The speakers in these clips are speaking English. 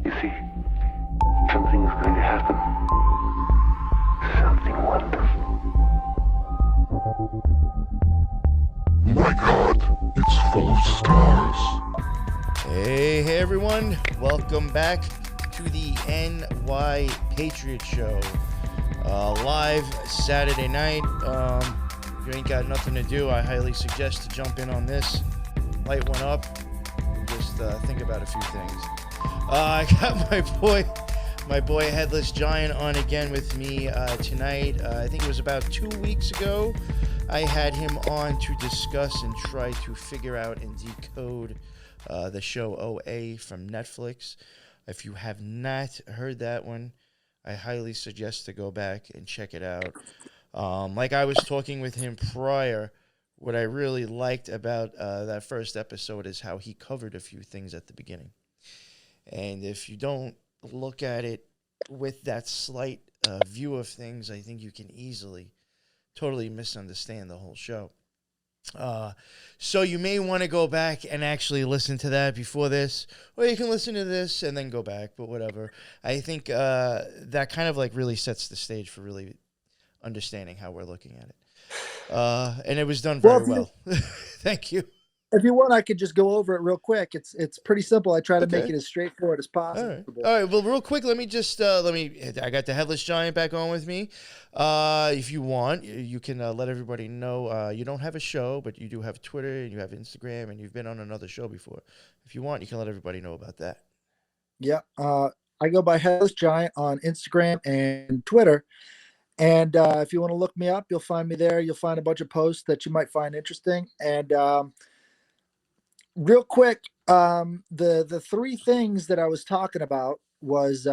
You see, something is going to happen. Something wonderful. My God, it's full of stars. Hey everyone, welcome back to the NY Patriot Show. Live Saturday night. If you ain't got nothing to do, I highly suggest to jump in on this. Light one up. Just think about a few things. I got my boy Headless Giant on again with me tonight. I think it was about 2 weeks ago. I had him on to discuss and try to figure out and decode the show OA from Netflix. If you have not heard that one, I highly suggest to go back and check it out. Like I was talking with him prior, what I really liked about that first episode is how he covered a few things at the beginning. And if you don't look at it with that slight view of things, I think you can easily totally misunderstand the whole show. So you may want to go back and actually listen to that before this, or you can listen to this and then go back, but whatever. I think that kind of like really sets the stage for really understanding how we're looking at it. And it was done very well. Thank you. If you want, I could just go over it real quick. It's pretty simple. I try to make it as straightforward as possible. All right. Well, real quick, let me just I got the Headless Giant back on with me. If you want, you can let everybody know you don't have a show, but you do have Twitter and you have Instagram and you've been on another show before. If you want, you can let everybody know about that. Yeah. I go by Headless Giant on Instagram and Twitter. And if you want to look me up, you'll find me there. You'll find a bunch of posts that you might find interesting. And real quick, the three things that I was talking about was,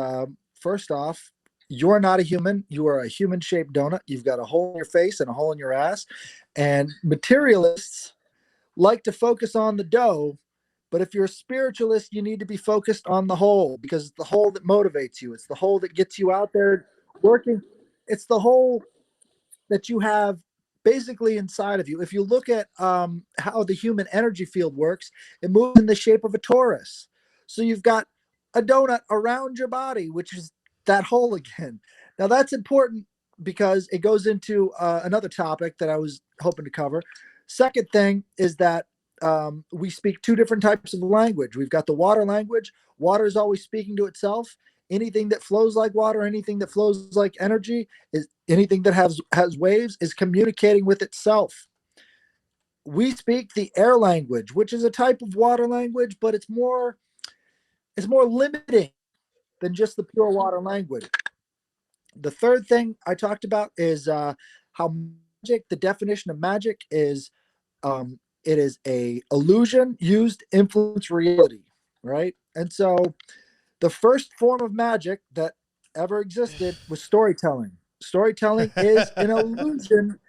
first off, you're not a human. You are a human-shaped donut. You've got a hole in your face and a hole in your ass. And materialists like to focus on the dough, but if you're a spiritualist, you need to be focused on the hole, because it's the hole that motivates you. It's the hole that gets you out there working. It's the hole that you have basically inside of you. If you look at how the human energy field works, it moves in the shape of a torus. So you've got a donut around your body, which is that hole again. Now that's important because it goes into another topic that I was hoping to cover. Second thing is that we speak two different types of language. We've got the water language. Water is always speaking to itself. Anything that flows like water, anything that flows like energy, is anything that has waves, is communicating with itself. We speak the air language, which is a type of water language, but it's more limiting than just the pure water language. The third thing I talked about is how magic, the definition of magic is it is a illusion used to influence reality, right? And so the first form of magic that ever existed was storytelling. Storytelling is an illusion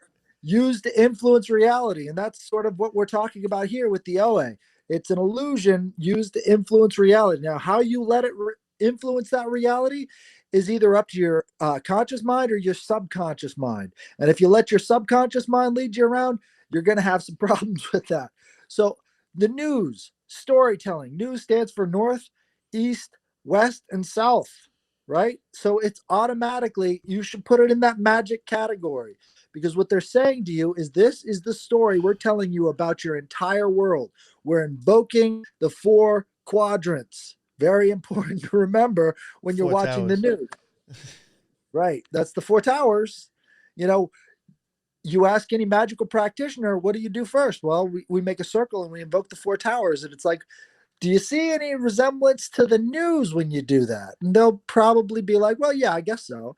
used to influence reality. And that's sort of what we're talking about here with the OA. It's an illusion used to influence reality. Now, how you let it influence that reality is either up to your conscious mind or your subconscious mind. And if you let your subconscious mind lead you around, you're going to have some problems with that. So the news, storytelling, news stands for North, East, West, and South, right? So it's automatically, you should put it in that magic category, because what they're saying to you is this is the story we're telling you about your entire world. We're invoking the four quadrants. Very important to remember when you're watching the news. Right. That's the four towers. You know, you ask any magical practitioner, what do you do first? Well, we make a circle and we invoke the four towers. And it's like, do you see any resemblance to the news when you do that? And they'll probably be like, well, yeah, I guess so.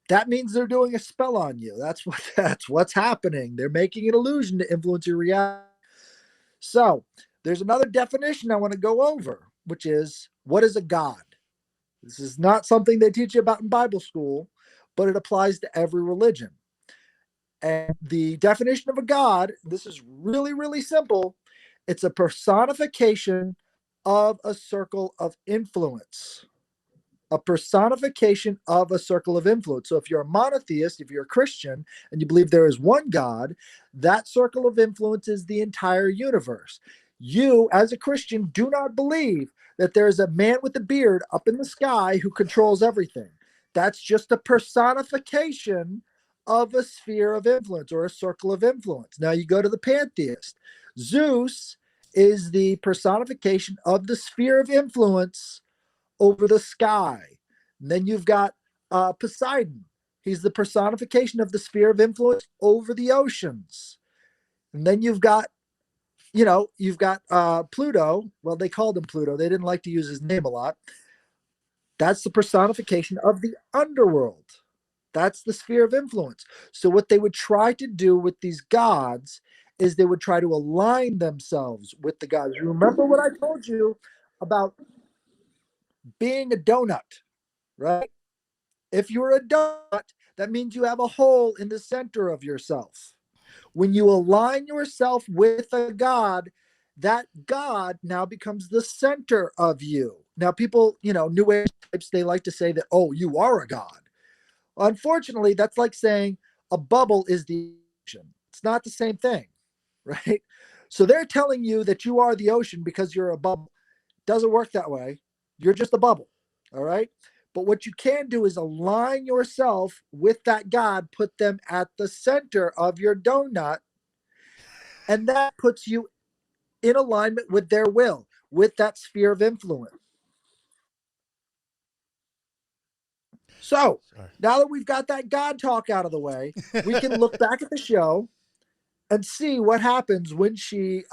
That means they're doing a spell on you. That's what's happening. They're making an illusion to influence your reality. So there's another definition I want to go over, which is, what is a god? This is not something they teach you about in Bible school, but it applies to every religion. And the definition of a god, this is really, really simple. It's a personification of a circle of influence. A personification of a circle of influence. So if you're a monotheist, if you're a Christian, and you believe there is one God, that circle of influence is the entire universe. You, as a Christian, do not believe that there is a man with a beard up in the sky who controls everything. That's just a personification of a sphere of influence or a circle of influence. Now you go to the pantheist. Zeus is the personification of the sphere of influence over the sky. And then you've got Poseidon. He's the personification of the sphere of influence over the oceans. And then you've got Pluto. Well, they called him Pluto. They didn't like to use his name a lot. That's the personification of the underworld. That's the sphere of influence. So what they would try to do with these gods is they would try to align themselves with the gods. Remember what I told you about being a donut, right? If you're a donut, that means you have a hole in the center of yourself. When you align yourself with a god, that god now becomes the center of you. Now, people, New Age types, they like to say that, oh, you are a god. Unfortunately, that's like saying a bubble is the ocean. It's not the same thing, right? So they're telling you that you are the ocean because you're a bubble. Doesn't work that way. You're just a bubble, all right? But what you can do is align yourself with that God, put them at the center of your donut, and that puts you in alignment with their will, with that sphere of influence. So Sorry. now that we've got that God talk out of the way, we can look back at the show and see what happens when she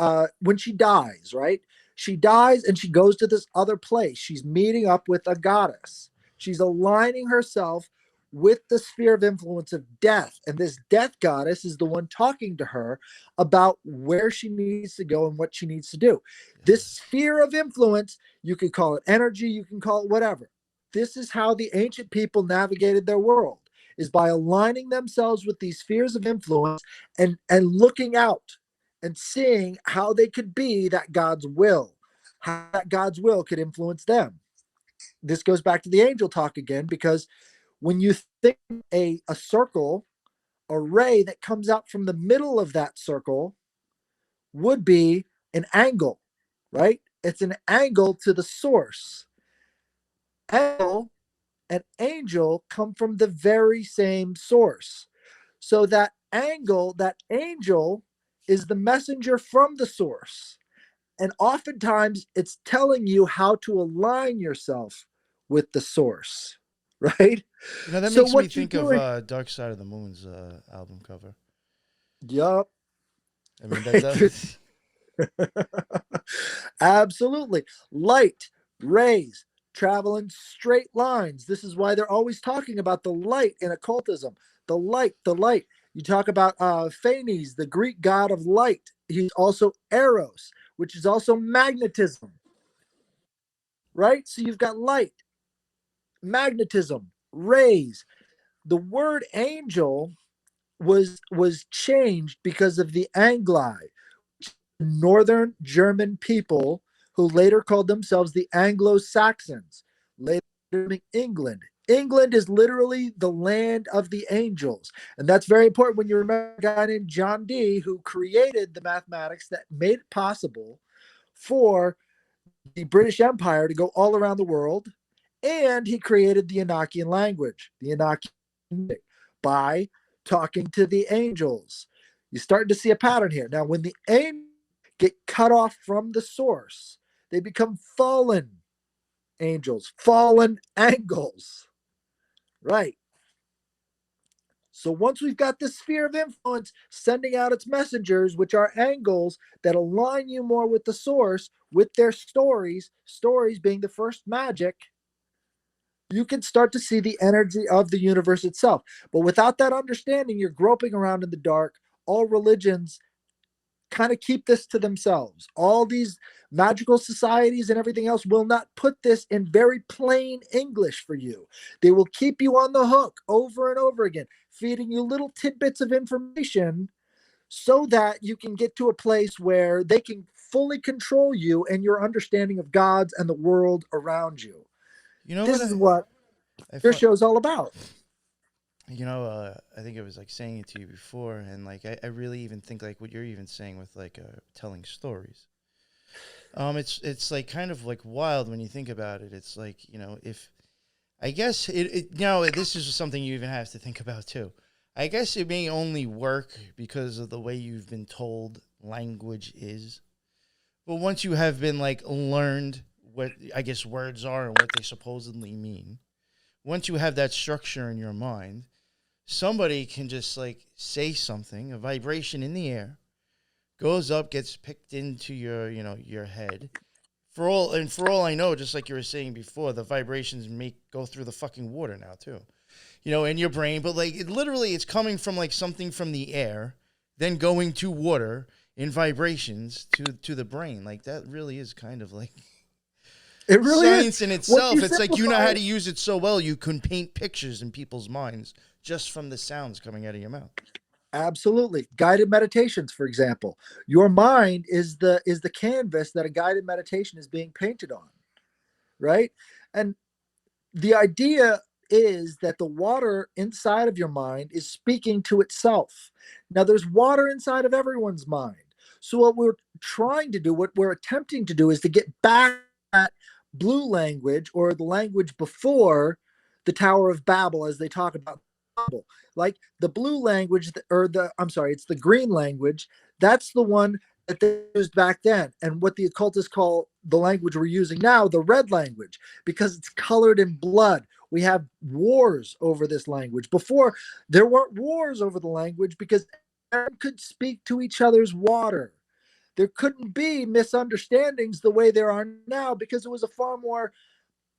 dies, right? She dies and she goes to this other place. She's meeting up with a goddess. She's aligning herself with the sphere of influence of death. And this death goddess is the one talking to her about where she needs to go and what she needs to do. This sphere of influence, you can call it energy, you can call it whatever. This is how the ancient people navigated their world, is by aligning themselves with these spheres of influence and looking out and seeing how they could be that God's will, how that God's will could influence them. This goes back to the angel talk again, because when you think a circle, a ray that comes out from the middle of that circle would be an angle, right? It's an angle to the source. Angle and angel come from the very same source. So that angle, that angel is the messenger from the source. And oftentimes it's telling you how to align yourself with the source, right? That So makes me what you think do of is, Dark Side of the Moon's album cover. yup, I mean, that, right. that Absolutely. Light, rays, travel in straight lines. This is why they're always talking about the light in occultism. The light, the light. You talk about Phanes, the Greek god of light. He's also Eros, which is also magnetism, right? So you've got light, magnetism, rays. The word angel was changed because of the Angli, northern German people who later called themselves the Anglo-Saxons, later England. England is literally the land of the angels. And that's very important when you remember a guy named John Dee who created the mathematics that made it possible for the British Empire to go all around the world. And he created the Enochian language, the Enochian, by talking to the angels. You're starting to see a pattern here. Now, when the angels get cut off from the source, they become fallen angels, fallen angles. Right. So once we've got this sphere of influence sending out its messengers, which are angles that align you more with the source, with their stories being the first magic, you can start to see the energy of the universe itself. But without that understanding, you're groping around in the dark. All religions kind of keep this to themselves. All these magical societies and everything else will not put this in very plain English for you. They will keep you on the hook over and over again, feeding you little tidbits of information so that you can get to a place where they can fully control you and your understanding of gods and the world around you. you know This what is what I your find. show's all about. I think I was like saying it to you before, and like I really even think like what you're even saying with like telling stories. It's like kind of like wild when you think about it. It's like, if I guess this is something you even have to think about too. I guess it may only work because of the way you've been told language is. But once you have been like learned what I guess words are and what they supposedly mean, once you have that structure in your mind, somebody can just like say something, a vibration in the air, goes up, gets picked into your head. For all I know, just like you were saying before, the vibrations make go through the fucking water now too. In your brain, but like it literally it's coming from like something from the air, then going to water in vibrations to the brain. Like that really is kind of like It really is. science in When you itself. It's like you know simplify how it, to use it so well you can paint pictures in people's minds just from the sounds coming out of your mouth. absolutely. Guided meditations, for example. Your mind is the canvas that a guided meditation is being painted on, right? And the idea is that the water inside of your mind is speaking to itself. Now, there's water inside of everyone's mind. So, what we're trying to do, what we're attempting to do, is to get back that blue language or the language before the Tower of Babel, as they talk about Babel. Like the blue language, or I'm sorry, it's the green language. That's the one that they used back then. And what the occultists call the language we're using now, the red language, because it's colored in blood. We have wars over this language. Before, there weren't wars over the language because everyone could speak to each other's water. There couldn't be misunderstandings the way there are now because it was a far more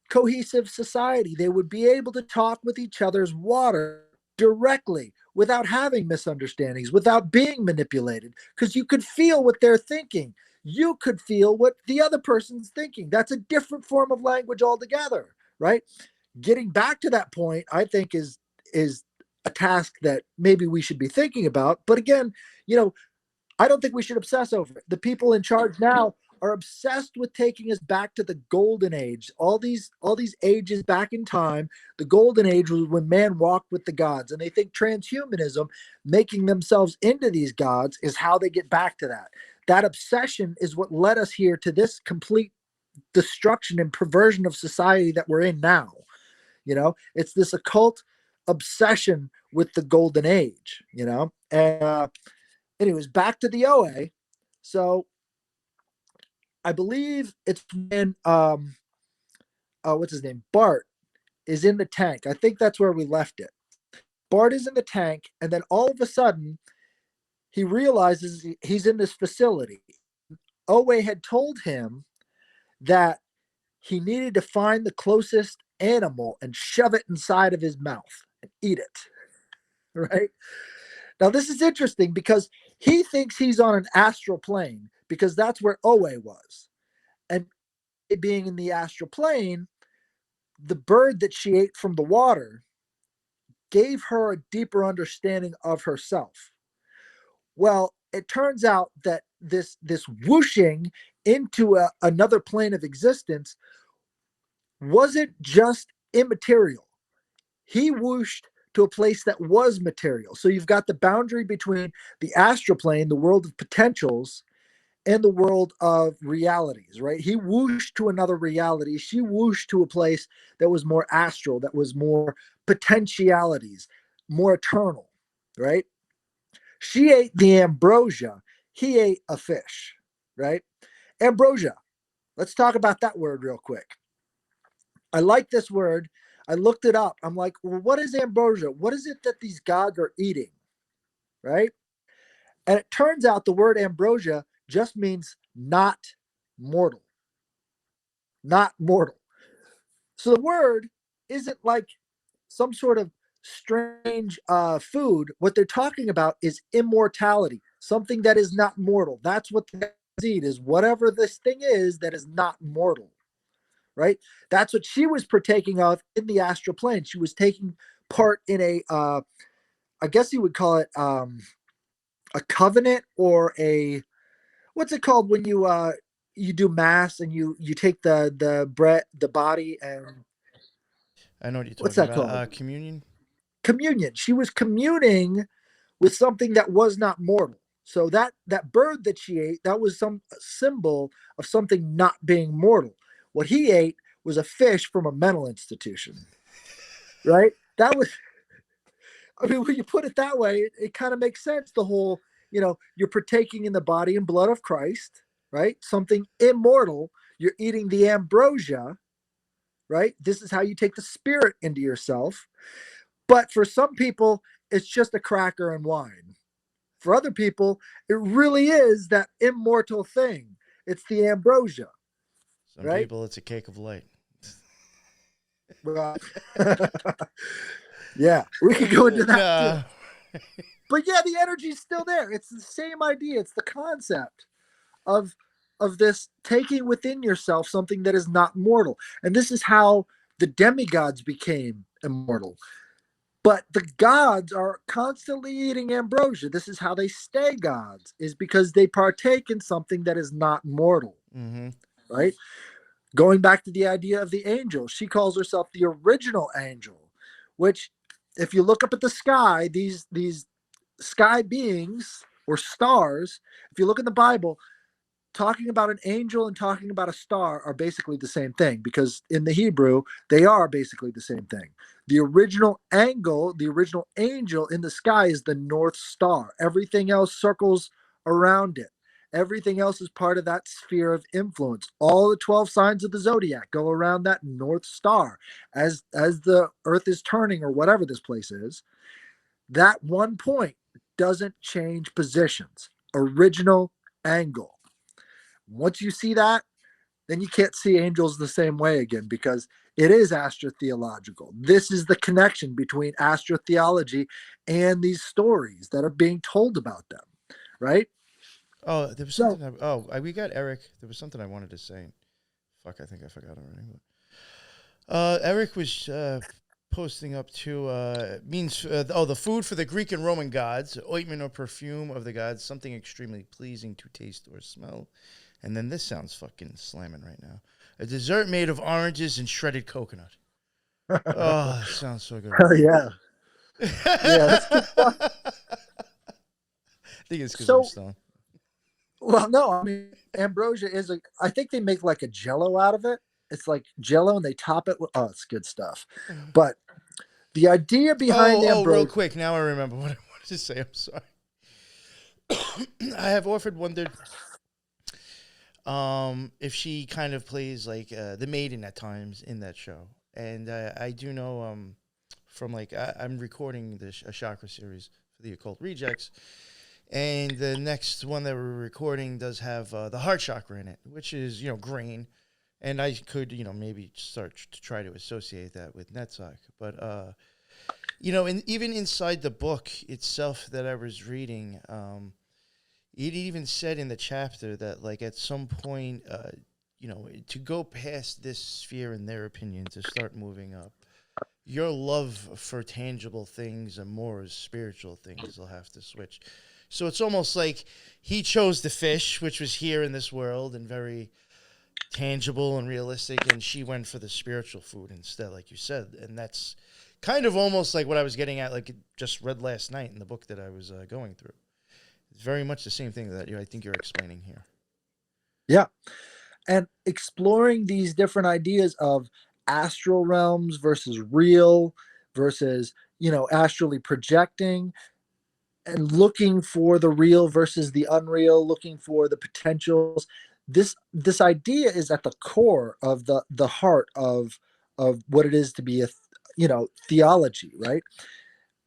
cohesive society. They would be able to talk with each other's water directly without having misunderstandings, without being manipulated, because you could feel what they're thinking. You could feel what the other person's thinking. That's a different form of language altogether, right? Getting back to that point, I think is a task that maybe we should be thinking about. But again, you know, I don't think we should obsess over it. The people in charge now are obsessed with taking us back to the golden age. All these ages back in time, the golden age was when man walked with the gods, and they think transhumanism, making themselves into these gods, is how they get back to that. That obsession is what led us here to this complete destruction and perversion of society that we're in now. It's this occult obsession with the golden age. And anyways, back to the OA. So I believe it's when what's his name? Bart is in the tank. I think that's where we left it. Bart is in the tank, and then all of a sudden he realizes he's in this facility. OA had told him that he needed to find the closest animal and shove it inside of his mouth and eat it. Right? Now this is interesting because he thinks he's on an astral plane because that's where OA was. And it being in the astral plane, the bird that she ate from the water gave her a deeper understanding of herself. Well, it turns out that this whooshing into another plane of existence wasn't just immaterial. He whooshed to a place that was material. So you've got the boundary between the astral plane, the world of potentials, and the world of realities, right? He whooshed to another reality. She whooshed to a place that was more astral, that was more potentialities, more eternal, right? She ate the ambrosia. He ate a fish, right? Ambrosia. Let's talk about that word real quick. I like this word. I looked it up. I'm like, well, what is ambrosia? What is it that these gods are eating, right? And it turns out the word ambrosia just means not mortal. Not mortal. So the word isn't like some sort of strange food. What they're talking about is immortality, something that is not mortal. That's what the eat is whatever this thing is that is not mortal, right? That's what she was partaking of in the astral plane. She was taking part in I guess you would call it a covenant or a what's it called when you do mass and you take the bread, the body, and I know what you're what's talking that about. called? Communion. Communion. She was communing with something that was not mortal. So that bird that she ate, that was some symbol of something not being mortal. What he ate was a fish from a mental institution, right? That was, I mean, when you put it that way, it kind of makes sense. The whole, you're partaking in the body and blood of Christ, right? Something immortal. You're eating the ambrosia, right? This is how you take the spirit into yourself. But for some people, it's just a cracker and wine. For other people, it really is that immortal thing. It's the ambrosia, Some right? people, it's a cake of light. Right. Yeah, we could go into that Nah. too. But yeah, the energy's still there. It's the same idea. It's the concept of this taking within yourself something that is not mortal. And this is how the demigods became immortal. But the gods are constantly eating ambrosia. This is how they stay gods, is because they partake in something that is not mortal, Mm-hmm. right? Going back to the idea of the angel, she calls herself the original angel, which, if you look up at the sky, these sky beings or stars, if you look in the Bible, talking about an angel and talking about a star are basically the same thing, because in the Hebrew, they are basically the same thing. The original the original angel in the sky is the North Star. Everything else circles around it. Everything else is part of that sphere of influence. All the 12 signs of the zodiac go around that North Star as the earth is turning, or whatever this place is. That one point doesn't change positions. Original angle. Once you see that, then you can't see angels the same way again, because it is astrotheological. This is the connection between astrotheology and these stories that are being told about them, right? Oh, there was So, something. We got Eric. There was something I wanted to say. Fuck, I think I forgot already. Eric was posting up to means the food for the Greek and Roman gods, ointment or perfume of the gods, something extremely pleasing to taste or smell. And then this sounds fucking slamming right now. A dessert made of oranges and shredded coconut. Oh, that sounds so good. oh yeah, yeah, that's good stuff. I think it's because I'm So, stoned. well, no, I mean, ambrosia is I think they make like a jello out of it. It's like jello and they top it with, oh, it's good stuff. But the idea behind Real ambrosia, quick. Now I remember what I wanted to say. I'm sorry. I have often wondered if she kind of plays like the maiden at times in that show. And I do know from like I'm recording a chakra series for the Occult Rejects. And the next one that we're recording does have the heart chakra in it, which is, green. And I could, maybe start to try to associate that with Netzach. But, and even inside the book itself that I was reading, it even said in the chapter that, like, at some point, to go past this sphere, in their opinion, to start moving up, your love for tangible things and more spiritual things will have to switch. So it's almost like he chose the fish, which was here in this world and very tangible and realistic, and she went for the spiritual food instead, like you said. And that's kind of almost like what I was getting at, like just read last night in the book that I was going through. It's very much the same thing that I think you're explaining here. yeah, and exploring these different ideas of astral realms versus real versus, astrally projecting, and looking for the real versus the unreal, looking for the potentials. This idea is at the core of the heart of what it is to be a theology, right?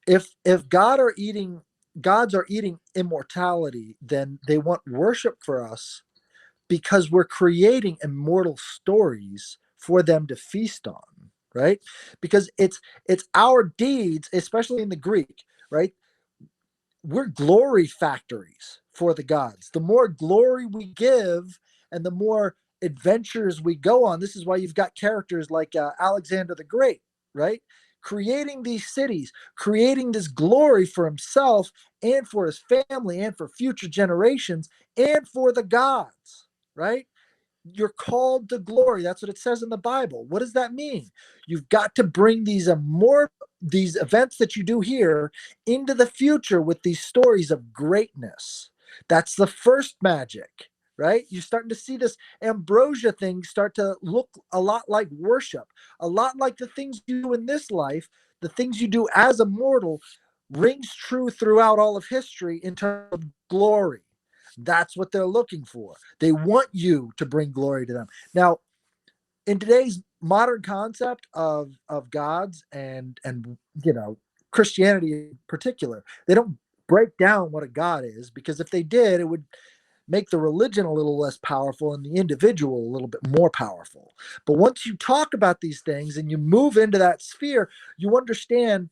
If gods are eating immortality, then they want worship for us, because we're creating immortal stories for them to feast on, right? Because it's our deeds, especially in the Greek, right? We're glory factories for the gods. The more glory we give and the more adventures we go on, this is why you've got characters like Alexander the Great, right? Creating these cities, creating this glory for himself and for his family and for future generations and for the gods, right? You're called to glory. That's what it says in the Bible. What does that mean? You've got to bring these events that you do here into the future with these stories of greatness. That's the first magic, right? You're starting to see this ambrosia thing start to look a lot like worship, a lot like the things you do in this life, the things you do as a mortal rings true throughout all of history in terms of glory. That's what they're looking for. They want you to bring glory to them. Now, in today's modern concept of gods and Christianity in particular, they don't break down what a god is, because if they did, it would make the religion a little less powerful and the individual a little bit more powerful. But once you talk about these things and you move into that sphere, you understand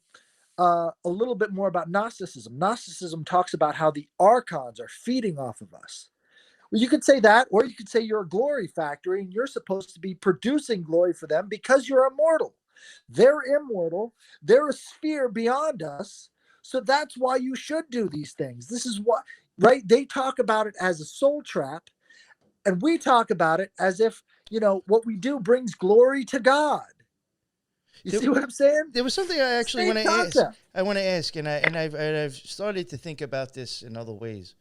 a little bit more about Gnosticism. Gnosticism talks about how the archons are feeding off of us. Well, you could say that, or you could say you're a glory factory and you're supposed to be producing glory for them because you're immortal. They're immortal. They're a sphere beyond us. So that's why you should do these things. This is what, right? They talk about it as a soul trap, and we talk about it as if, what we do brings glory to God. You see what I'm saying? There was something I actually want to ask. And I've started to think about this in other ways.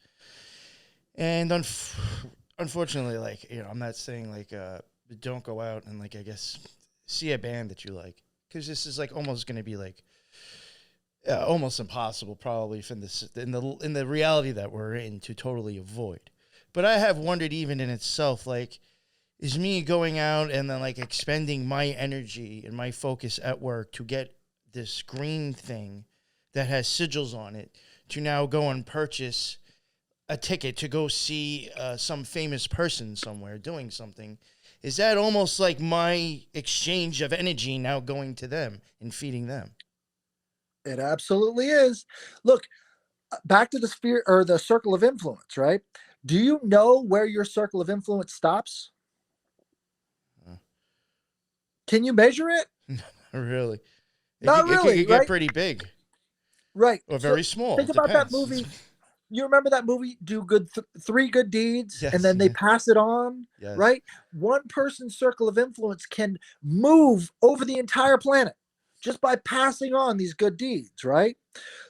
And unfortunately, I'm not saying don't go out and I guess see a band that you like, because this is almost going to be almost impossible probably from this in the reality that we're in to totally avoid. But I have wondered, even in itself, is me going out and then expending my energy and my focus at work to get this green thing that has sigils on it to now go and purchase a ticket to go see some famous person somewhere doing something? Is that almost like my exchange of energy now going to them and feeding them? It absolutely is. Look, back to the sphere or the circle of influence, right? Do you know where your circle of influence stops? Can you measure it? Not really. Not really, It could get right? pretty big. Right. Or very small. Think about that movie. You remember that movie, Do Good, Three Good Deeds, Yes, and then they pass it on, yes. right? One person's circle of influence can move over the entire planet just by passing on these good deeds, right?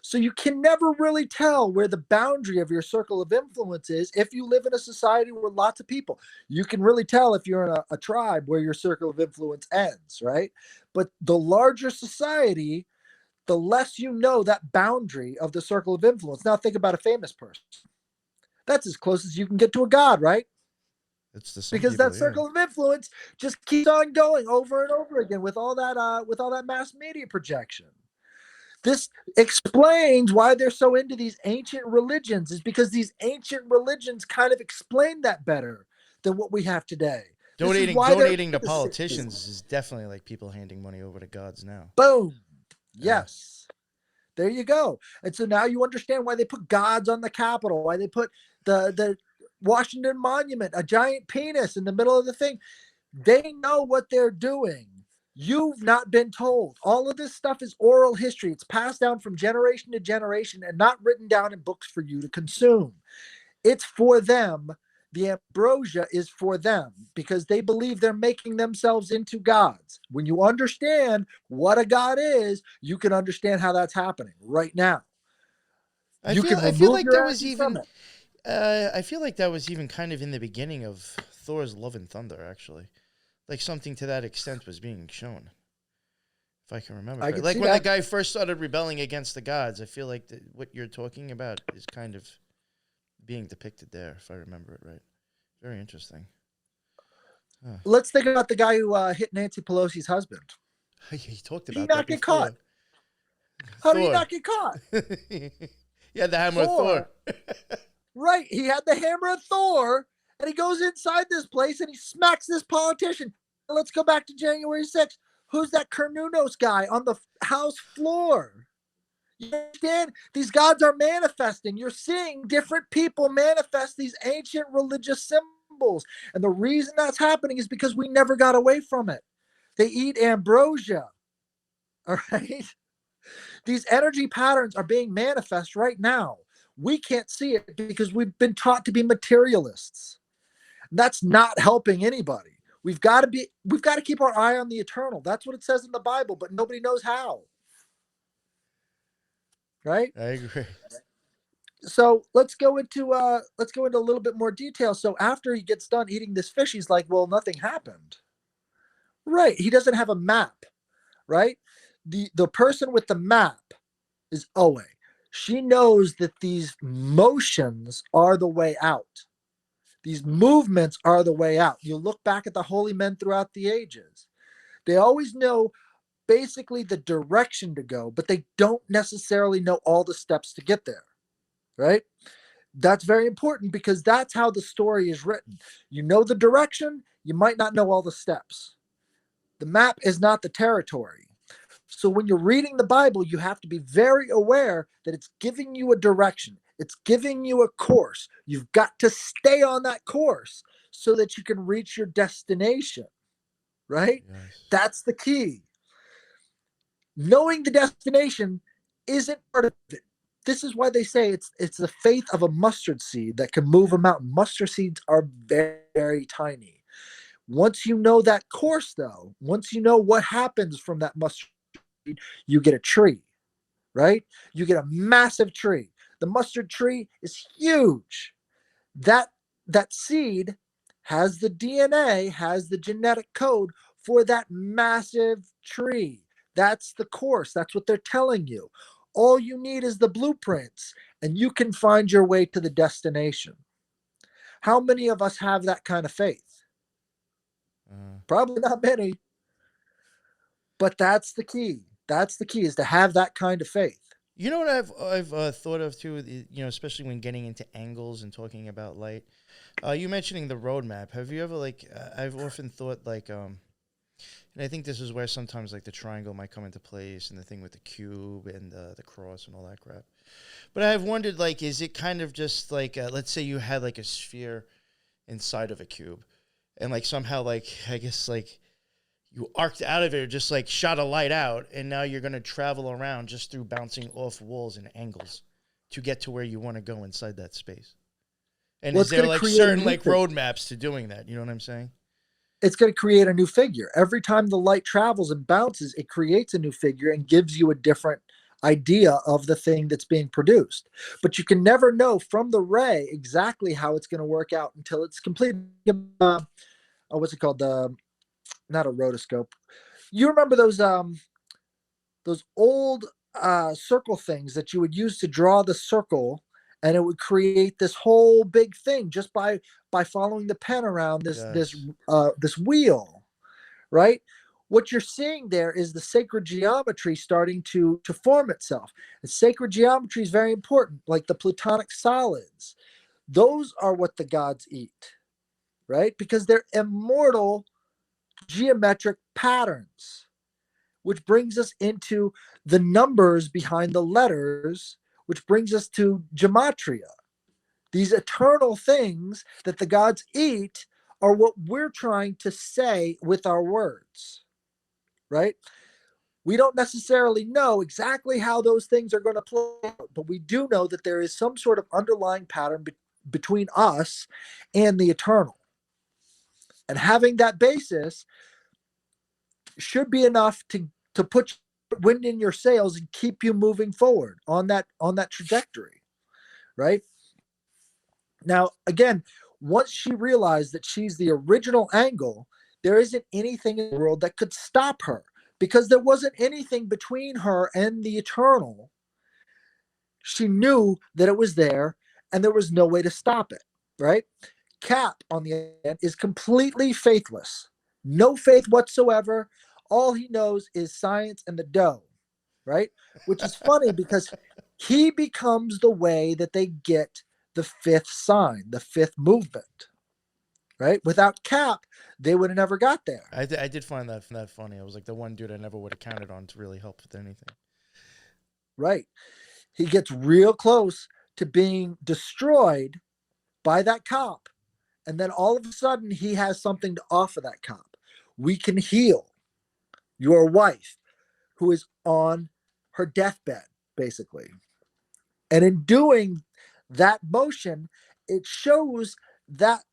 So you can never really tell where the boundary of your circle of influence is if you live in a society with lots of people. You can really tell if you're in a tribe where your circle of influence ends, right? But the larger society, the less you know that boundary of the circle of influence. Now think about a famous person. That's as close as you can get to a god, right? Because that circle of influence just keeps on going over and over again with all that mass media projection. This explains why they're so into these ancient religions, is because these ancient religions kind of explain that better than what we have today. Donating to politicians is definitely like people handing money over to gods now. Boom. Yes. There you go. And so now you understand why they put gods on the Capitol, why they put the Washington Monument, a giant penis in the middle of the thing. They know what they're doing. You've not been told. All of this stuff is oral history. It's passed down from generation to generation and not written down in books for you to consume. It's for them. The ambrosia is for them because they believe they're making themselves into gods. When you understand what a god is, you can understand how that's happening right now. I feel like that was even kind of in the beginning of Thor's Love and Thunder, actually. Like something to that extent was being shown, if I can remember. Like when the guy first started rebelling against the gods, I feel like what you're talking about is kind of being depicted there, if I remember it right. Very interesting. Huh. Let's think about the guy who hit Nancy Pelosi's husband. He talked Did about he that not get before. caught? How did he not get caught? He had the hammer of Thor. Right. He had the hammer of Thor, and he goes inside this place and he smacks this politician. Let's go back to January 6th. Who's that Kernunos guy on the House floor? You understand? These gods are manifesting. You're seeing different people manifest these ancient religious symbols. And the reason that's happening is because we never got away from it. They eat ambrosia. All right? These energy patterns are being manifest right now. We can't see it because we've been taught to be materialists. That's not helping anybody. We've got to keep our eye on the eternal. That's what it says in the Bible, but nobody knows how. Right? I agree. So let's go into a little bit more detail. So after he gets done eating this fish, he's like, well, nothing happened. Right. He doesn't have a map, right? The person with the map is Owe. She knows that these motions are the way out. These movements are the way out. You look back at the holy men throughout the ages. They always know basically the direction to go, but they don't necessarily know all the steps to get there, right? That's very important because that's how the story is written. You know the direction, you might not know all the steps. The map is not the territory. So when you're reading the Bible, you have to be very aware that it's giving you a direction. It's giving you a course. You've got to stay on that course so that you can reach your destination, right? Yes. That's the key. Knowing the destination isn't part of it. This is why they say it's the faith of a mustard seed that can move a mountain. Mustard seeds are very, very tiny. Once you know that course, though, once you know what happens from that mustard seed, you get a tree, right? You get a massive tree. The mustard tree is huge. That that seed has the DNA, has the genetic code for that massive tree. That's the course. That's what they're telling you. All you need is the blueprints, and you can find your way to the destination. How many of us have that kind of faith? Probably not many, but that's the key. That's the key, is to have that kind of faith. You know what I've thought of too. Especially when getting into angles and talking about light. You mentioning the roadmap. Have you ever I've often thought and I think this is where sometimes like the triangle might come into place, and the thing with the cube and the cross and all that crap. But I've wondered, is it kind of just let's say you had like a sphere inside of a cube, and somehow I guess you arced out of it, or just shot a light out, and now you're going to travel around just through bouncing off walls and angles to get to where you want to go inside that space. And is there certain roadmaps to doing that? You know what I'm saying? It's going to create a new figure. Every time the light travels and bounces, it creates a new figure and gives you a different idea of the thing that's being produced. But you can never know from the ray exactly how it's going to work out until it's completed. What's it called? Not a rotoscope. You remember those old circle things that you would use to draw the circle, and it would create this whole big thing just by following the pen around this wheel, right? What you're seeing there is the sacred geometry starting to form itself. And sacred geometry is very important, like the Platonic solids. Those are what the gods eat, right? Because they're immortal geometric patterns, which brings us into the numbers behind the letters, which brings us to gematria. These eternal things that the gods eat are what we're trying to say with our words, right? We don't necessarily know exactly how those things are going to play out, but we do know that there is some sort of underlying pattern between us and the eternal. And having that basis should be enough to put wind in your sails and keep you moving forward on that trajectory, right? Now, again, once she realized that she's the original angle, there isn't anything in the world that could stop her, because there wasn't anything between her and the eternal. She knew that it was there, and there was no way to stop it, right? Cap, on the other hand, is completely faithless. No faith whatsoever. All he knows is science and the dough, right? Which is funny because he becomes the way that they get the fifth sign, the fifth movement, right? Without Cap, they would have never got there. I did find that funny. I was like the one dude I never would have counted on to really help with anything. Right. He gets real close to being destroyed by that cop. And then all of a sudden, he has something to offer that cop. We can heal your wife, who is on her deathbed, basically. And in doing that motion, it shows that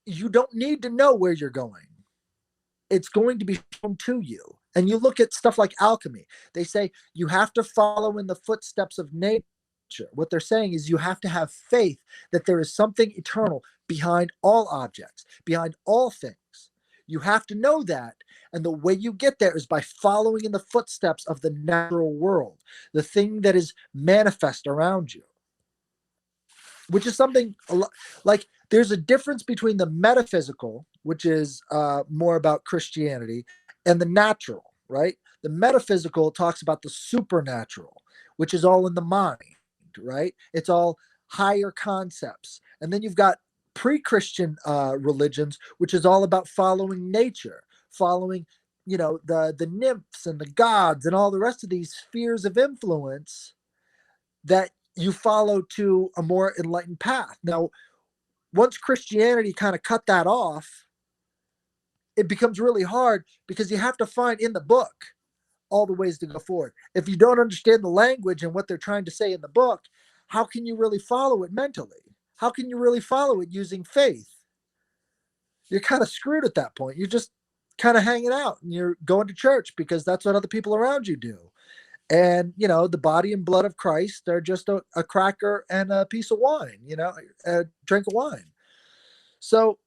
you don't need to know where you're going. It's going to be shown to you. And you look at stuff like alchemy. They say you have to follow in the footsteps of nature nature. What they're saying is you have to have faith that there is something eternal behind all objects, behind all things. You have to know that. And the way you get there is by following in the footsteps of the natural world, the thing that is manifest around you, which is something like there's a difference between the metaphysical, which is more about Christianity, and the natural, right? The metaphysical talks about the supernatural, which is all in the mind, right? It's all higher concepts. And then you've got pre-Christian religions, which is all about following nature, following, the nymphs and the gods and all the rest of these spheres of influence that you follow to a more enlightened path. Now, once Christianity kind of cut that off, it becomes really hard because you have to find in the book all the ways to go forward. If you don't understand the language and what they're trying to say in the book, how can you really follow it mentally? How can you really follow it using faith? You're kind of screwed at that point. You're just kind of hanging out and you're going to church because that's what other people around you do. And, the body and blood of Christ are just a cracker and a piece of wine, a drink of wine. So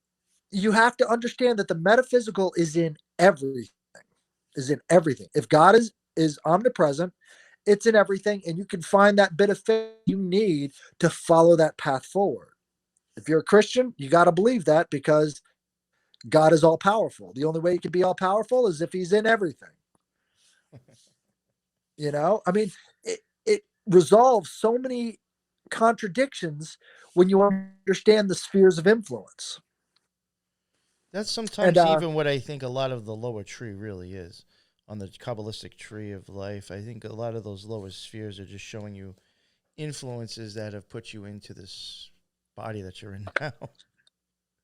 you have to understand that the metaphysical is in everything, If God is omnipresent, it's in everything. And you can find that bit of faith you need to follow that path forward. If you're a Christian, you got to believe that because God is all powerful. The only way he can be all powerful is if he's in everything. It resolves so many contradictions when you understand the spheres of influence. That's sometimes even what I think a lot of the lower tree really is. On the Kabbalistic tree of life, I think a lot of those lower spheres are just showing you influences that have put you into this body that you're in now.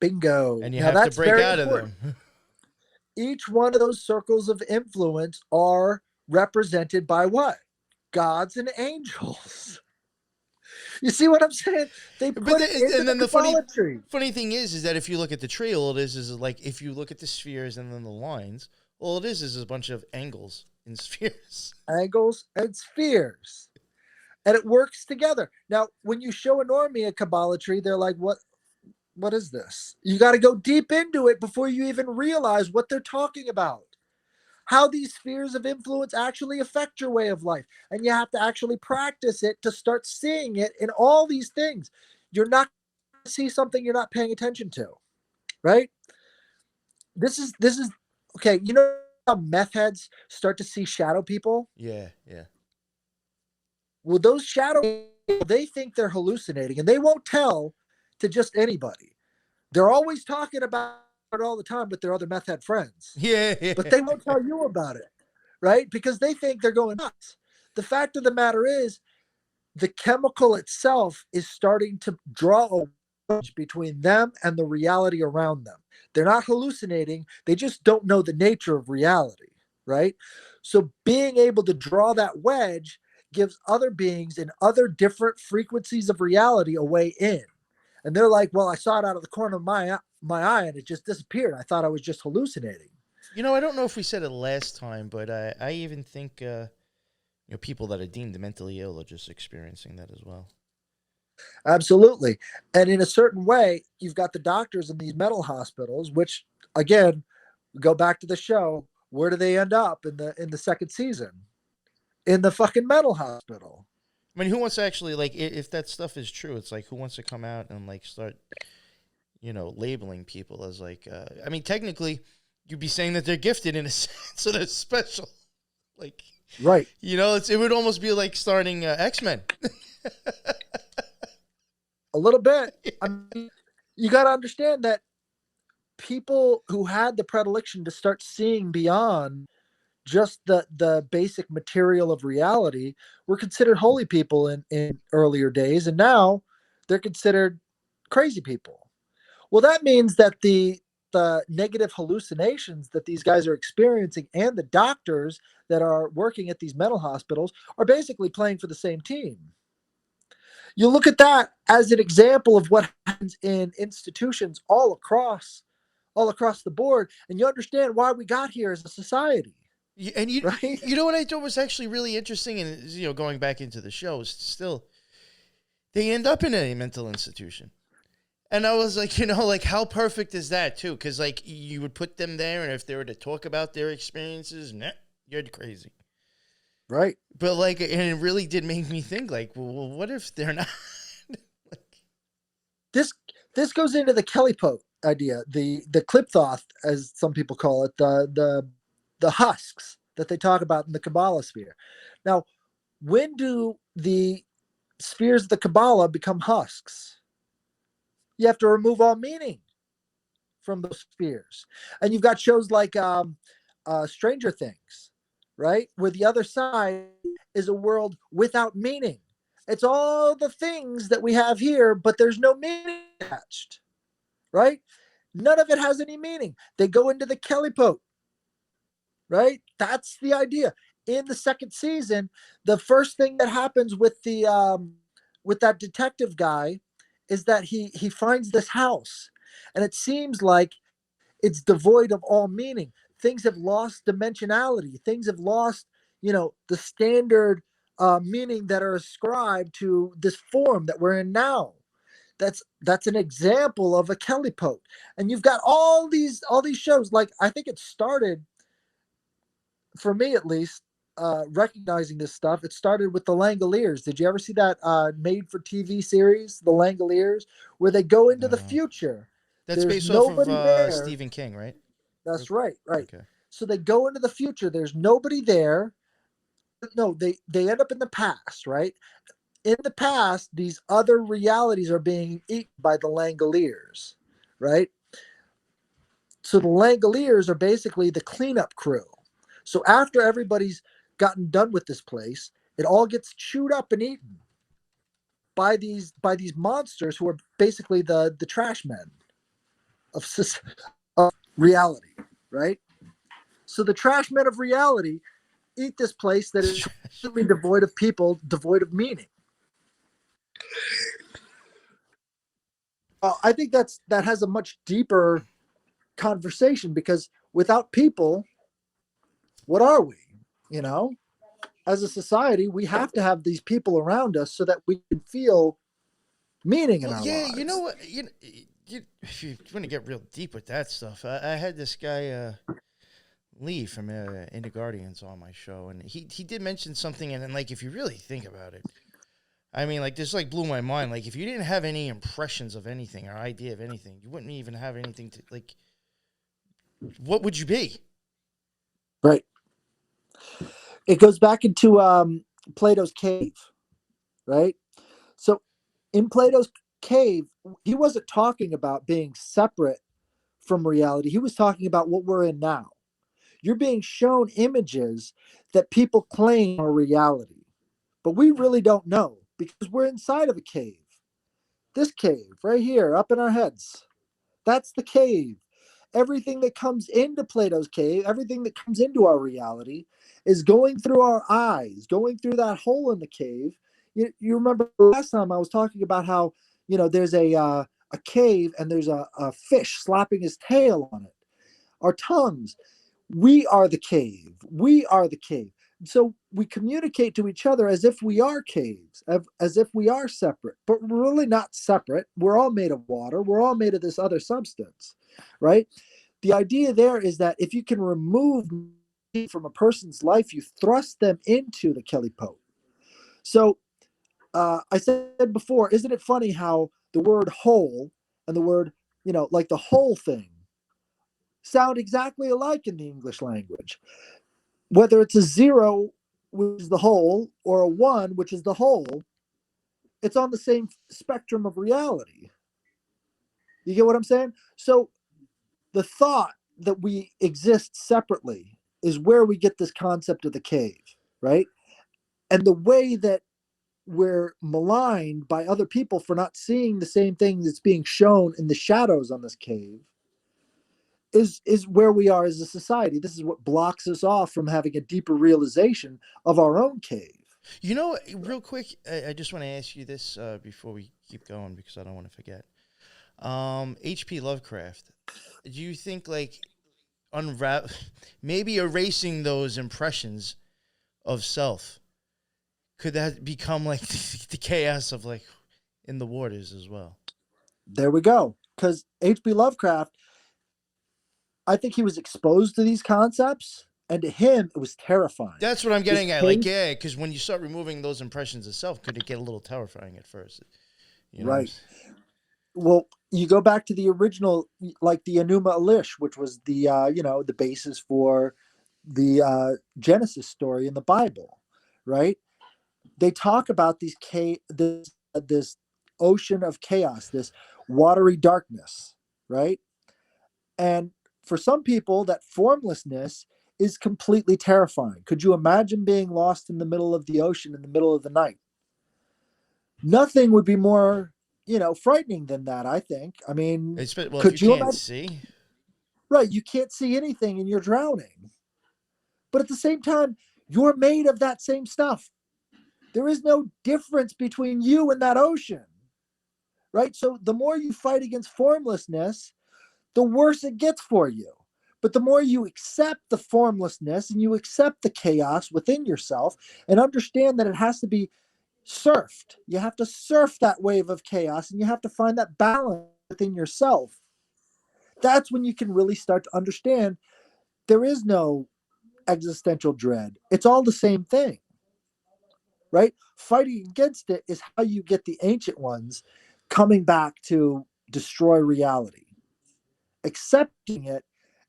Bingo. And you have to break out of them. Each one of those circles of influence are represented by what? Gods and angels. You see what I'm saying? They put it into the funny thing is that if you look at the tree, all it is like if you look at the spheres and then the lines, all it is a bunch of angles and spheres. Angles and spheres. And it works together. Now, when you show a normie a Kabbalah tree, they're like, what is this? You got to go deep into it before you even realize what they're talking about. How these spheres of influence actually affect your way of life. And you have to actually practice it to start seeing it in all these things. You're not going to see something you're not paying attention to, right? This is okay. You know how meth heads start to see shadow people? Yeah. Well, those shadow people, they think they're hallucinating and they won't tell to just anybody. They're always talking about it all the time with their other meth head friends. Yeah. But they won't tell you about it, right? Because they think they're going nuts. The fact of the matter is the chemical itself is starting to draw a wedge between them and the reality around them. They're not hallucinating. They just don't know the nature of reality, right? So being able to draw that wedge gives other beings in other different frequencies of reality a way in. And they're like, well, I saw it out of the corner of my eye and it just disappeared. I thought I was just hallucinating. I don't know if we said it last time, but I even think people that are deemed mentally ill are just experiencing that as well. Absolutely. And in a certain way, you've got the doctors in these mental hospitals, which, again, go back to the show. Where do they end up in the second season? In the fucking mental hospital. I mean, who wants to actually, if that stuff is true, it's like, who wants to come out and, start, labeling people as, technically, you'd be saying that they're gifted in a sense, so they're special. Right. It would almost be like starting X-Men. A little bit. I mean, you got to understand that people who had the predilection to start seeing beyond just the basic material of reality were considered holy people in earlier days, and now they're considered crazy people. Well, that means that the negative hallucinations that these guys are experiencing and the doctors that are working at these mental hospitals are basically playing for the same team. You look at that as an example of what happens in institutions all across the board, and you understand why we got here as a society. And right? You know what I thought was actually really interesting, and going back into the show is still, they end up in a mental institution. And I was like, like how perfect is that too? Because like you would put them there, and if they were to talk about their experiences, nah, you're crazy. Right. But like, and it really did make me think, like, well what if they're not? This goes into the Kelly Pope idea, the Kliptoth, as some people call it, the husks that they talk about in the Kabbalah sphere. Now, when do the spheres of the Kabbalah become husks? You have to remove all meaning from those spheres. And you've got shows like Stranger Things, right? Where the other side is a world without meaning. It's all the things that we have here, but there's no meaning attached, right? None of it has any meaning. They go into the Kelly Pope, right? That's the idea. In the second season, the first thing that happens with that detective guy is that he finds this house, and it seems like it's devoid of all meaning. Things have lost dimensionality. Things have lost, the standard meaning that are ascribed to this form that we're in now. That's an example of a Kelly Pope. And you've got all these shows. Like, I think it started, for me at least, recognizing this stuff. It started with the Langoliers. Did you ever see that made for TV series, The Langoliers, where they go into the No. future? That's There's based off of nobody there. Stephen King, right? That's right. Okay. So they go into the future. There's nobody there. No, they end up in the past, right? In the past, these other realities are being eaten by the Langoliers, right? So the Langoliers are basically the cleanup crew. So after everybody's gotten done with this place, it all gets chewed up and eaten by these monsters who are basically the trash men of reality, right? So the trash men of reality eat this place that is completely devoid of people, devoid of meaning. I think that has a much deeper conversation, because without people, what are we? As a society, we have to have these people around us so that we can feel meaning in our lives. You know what? If you want to get real deep with that stuff, I had this guy Lee from Into Guardians on my show, and he did mention something, and then, like, if you really think about it, I mean, like, this, like, blew my mind. Like, if you didn't have any impressions of anything or idea of anything, you wouldn't even have anything to, like, what would you be? Right. It goes back into Plato's cave, right? So in Plato's cave, he wasn't talking about being separate from reality. He was talking about what we're in now. You're being shown images that people claim are reality, but we really don't know, because we're inside of a cave. This cave right here, up in our heads, that's the cave. Everything that comes into Plato's cave, everything that comes into our reality, is going through our eyes, going through that hole in the cave. You remember last time I was talking about how, there's a cave, and there's a fish slapping his tail on it. Our tongues, we are the cave. We are the cave. So we communicate to each other as if we are caves, as if we are separate, but we're really not separate. We're all made of water. We're all made of this other substance, right? The idea there is that if you can remove from a person's life, you thrust them into the Kelly Pope. So I said before, isn't it funny how the word whole and the word, like the whole thing, sound exactly alike in the English language? Whether it's a 0, which is the whole, or a 1, which is the whole, it's on the same spectrum of reality. You get what I'm saying? So the thought that we exist separately is where we get this concept of the cave, right? And the way that we're maligned by other people for not seeing the same thing that's being shown in the shadows on this cave is where we are as a society. This is what blocks us off from having a deeper realization of our own cave. Real quick, I just want to ask you this before we keep going, because I don't want to forget. H.P. Lovecraft, do you think, like, maybe erasing those impressions of self, could that become, like, the chaos of, like, in the waters as well. There we go. Because H.P. Lovecraft, I think he was exposed to these concepts, and to him, it was terrifying. That's what I'm This getting at. case- Like, yeah, because when you start removing those impressions of self, could it get a little terrifying at first? You know? Right. Well, you go back to the original, like the Enuma Elish, which was the the basis for the Genesis story in the Bible, right? They talk about this ocean of chaos, this watery darkness, right? And for some people, that formlessness is completely terrifying. Could you imagine being lost in the middle of the ocean in the middle of the night? Nothing would be more, frightening than that, I think. I mean, Well, if you could you can't imagine? see, Right, you can't see anything and you're drowning. But at the same time, you're made of that same stuff. There is no difference between you and that ocean, right? So the more you fight against formlessness, the worse it gets for you. But the more you accept the formlessness and you accept the chaos within yourself and understand that it has to be surfed, you have to surf that wave of chaos and you have to find that balance within yourself. That's when you can really start to understand there is no existential dread. It's all the same thing, right? Fighting against it is how you get the ancient ones coming back to destroy reality. Accepting it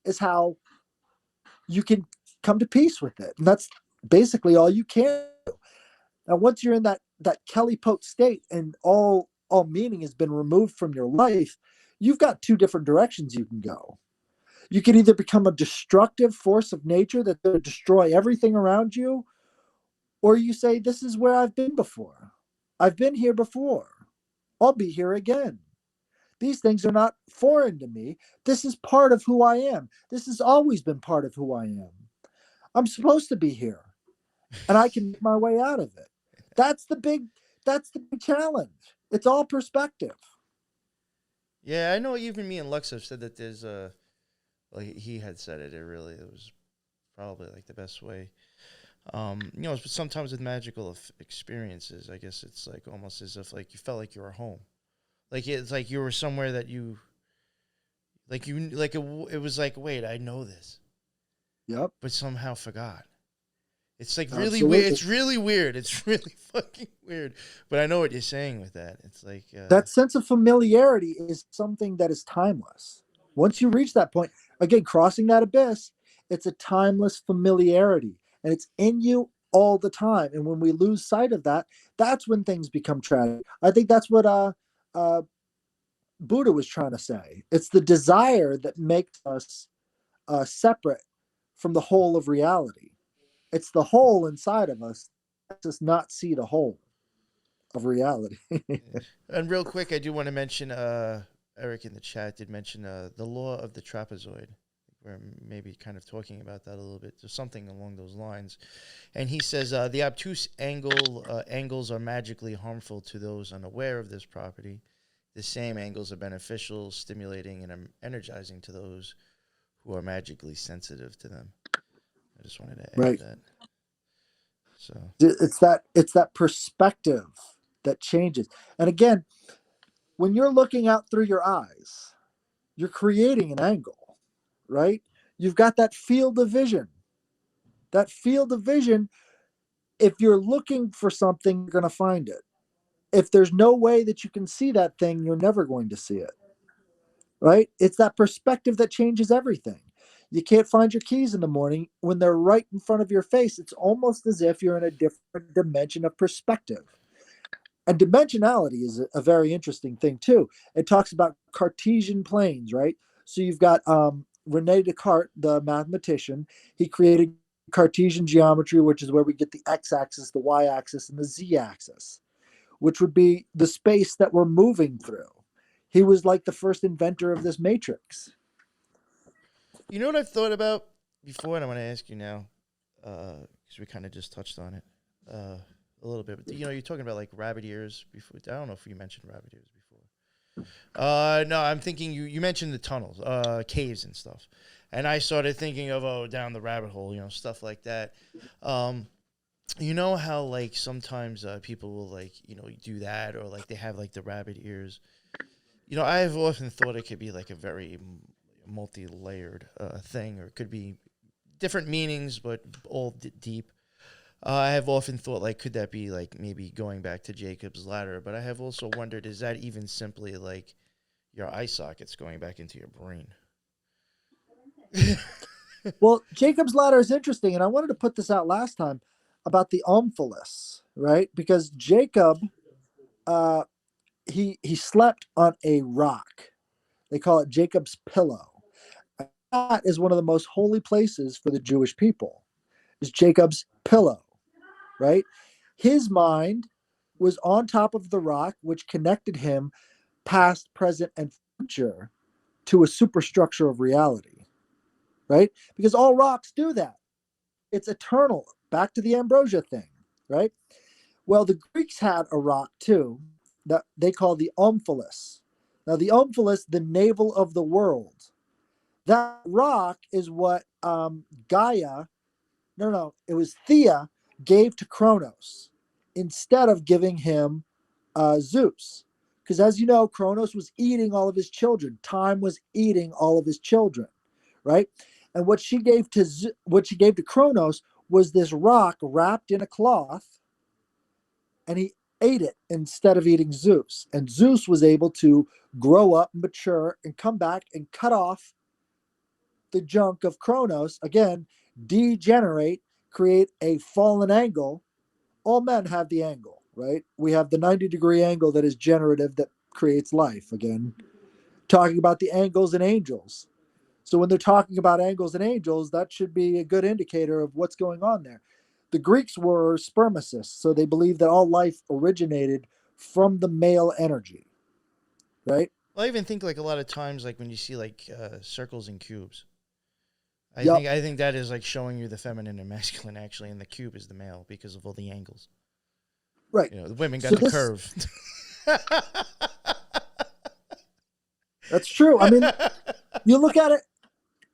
is how you can come to peace with it. And that's basically all you can do. Now, once you're in that Kelly Pote state and all meaning has been removed from your life, you've got two different directions you can go. You can either become a destructive force of nature that's going to destroy everything around you, or you say, this is where I've been before. I've been here before. I'll be here again. These things are not foreign to me. This is part of who I am. This has always been part of who I am. I'm supposed to be here, and I can make my way out of it. That's the big challenge. It's all perspective. yeah, I know. Even me and Lux have said that there's like he had said it. It was probably like the best way. Sometimes with magical experiences, I guess it's like almost as if like you felt like you were home. Like it's like you were somewhere that you, like you, like it was like, wait, I know this, Yep. but somehow forgot. It's like really Absolutely. weird. It's really weird. It's really fucking weird. But I know what you're saying with that. It's like That sense of familiarity is something that is timeless. Once you reach that point, again, crossing that abyss, it's a timeless familiarity and it's in you all the time. And when we lose sight of that, that's when things become tragic. I think that's what Buddha was trying to say. It's the desire that makes us separate from the whole of reality. It's the whole inside of us that does not see the whole of reality. And real quick, I do want to mention Eric in the chat did mention the law of the trapezoid. We're maybe kind of talking about that a little bit. There's something along those lines. And he says the obtuse angles are magically harmful to those unaware of this property. The same angles are beneficial, stimulating, and energizing to those who are magically sensitive to them. I just wanted to add Right. that. So It's that perspective that changes. And again, when you're looking out through your eyes, you're creating an angle, right? You've got that field of vision. That field of vision, if you're looking for something, you're going to find it. If there's no way that you can see that thing, you're never going to see it, right? It's that perspective that changes everything. You can't find your keys in the morning when they're right in front of your face. It's almost as if you're in a different dimension of perspective. And dimensionality is a very interesting thing too. It talks about Cartesian planes, right? So you've got Rene Descartes, the mathematician. He created Cartesian geometry, which is where we get the x-axis, the y-axis, and the z-axis, which would be the space that we're moving through. He was like the first inventor of this matrix. you know what I've thought about before, and I want to ask you now, because we kind of just touched on it a little bit. But, you're talking about like rabbit ears before. I don't know if you mentioned rabbit ears before. No, I'm thinking you mentioned the tunnels, caves and stuff, and I started thinking of down the rabbit hole, stuff like that. You know how like sometimes people will like do that, or like they have like the rabbit ears. I've often thought it could be like a very multi-layered thing, or it could be different meanings, but all deep. I have often thought, like, could that be like maybe going back to Jacob's ladder? But I have also wondered, is that even simply like your eye sockets going back into your brain? Well, Jacob's ladder is interesting, and I wanted to put this out last time about the omphalos, right? Because Jacob, uh, he slept on a rock. They call it Jacob's pillow. That is one of the most holy places for the Jewish people. Is Jacob's pillow, right? His mind was on top of the rock, which connected him past, present, and future to a superstructure of reality, right? Because all rocks do that. It's eternal. Back to the ambrosia thing, right? Well, the Greeks had a rock too that they call the omphalos. Now, the omphalos, the navel of the world. That rock is what Gaia, no, it was Thea gave to Kronos instead of giving him Zeus. Because as you know, Kronos was eating all of his children. Time was eating all of his children, right? And what she gave to Kronos was this rock wrapped in a cloth, and he ate it instead of eating Zeus. And Zeus was able to grow up, mature, and come back and cut off the junk of Kronos, again, degenerate, create a fallen angle. All men have the angle, right? We have the 90-degree angle that is generative, that creates life. Again, talking about the angles and angels. So when they're talking about angles and angels, that should be a good indicator of what's going on there. The Greeks were spermicists, so they believed that all life originated from the male energy, right? Well, I even think like a lot of times, like when you see like circles and cubes, I Yep. think I think that is like showing you the feminine and masculine actually, and the cube is the male because of all the angles. Right. The women got So the this curve. that's true. I mean, you look at it.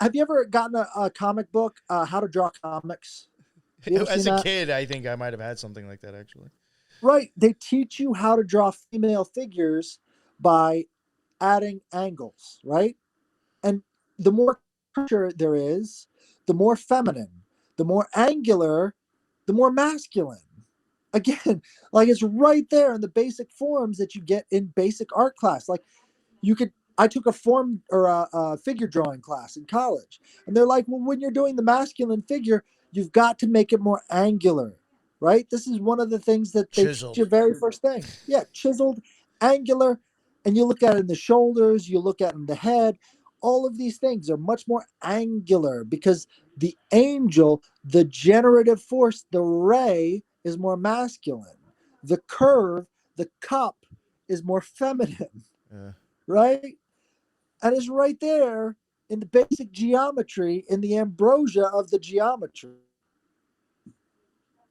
Have you ever gotten a comic book, How to Draw Comics? Have you ever As seen a that? kid, I think I might have had something like that actually. Right. They teach you how to draw female figures by adding angles, right? And the more curvature there is, the more feminine, the more angular, the more masculine. Again, like it's right there in the basic forms that you get in basic art class. Like you could, I took a form or a figure drawing class in college, and they're like, well, when you're doing the masculine figure, you've got to make it more angular, right? This is one of the things that they teach you Chiseled. very first thing. Yeah, chiseled, angular, and you look at it in the shoulders, you look at it in the head. All of these things are much more angular because the angel, the generative force, the ray is more masculine. The curve, the cup is more feminine, Uh, right? And it's right there in the basic geometry, in the ambrosia of the geometry.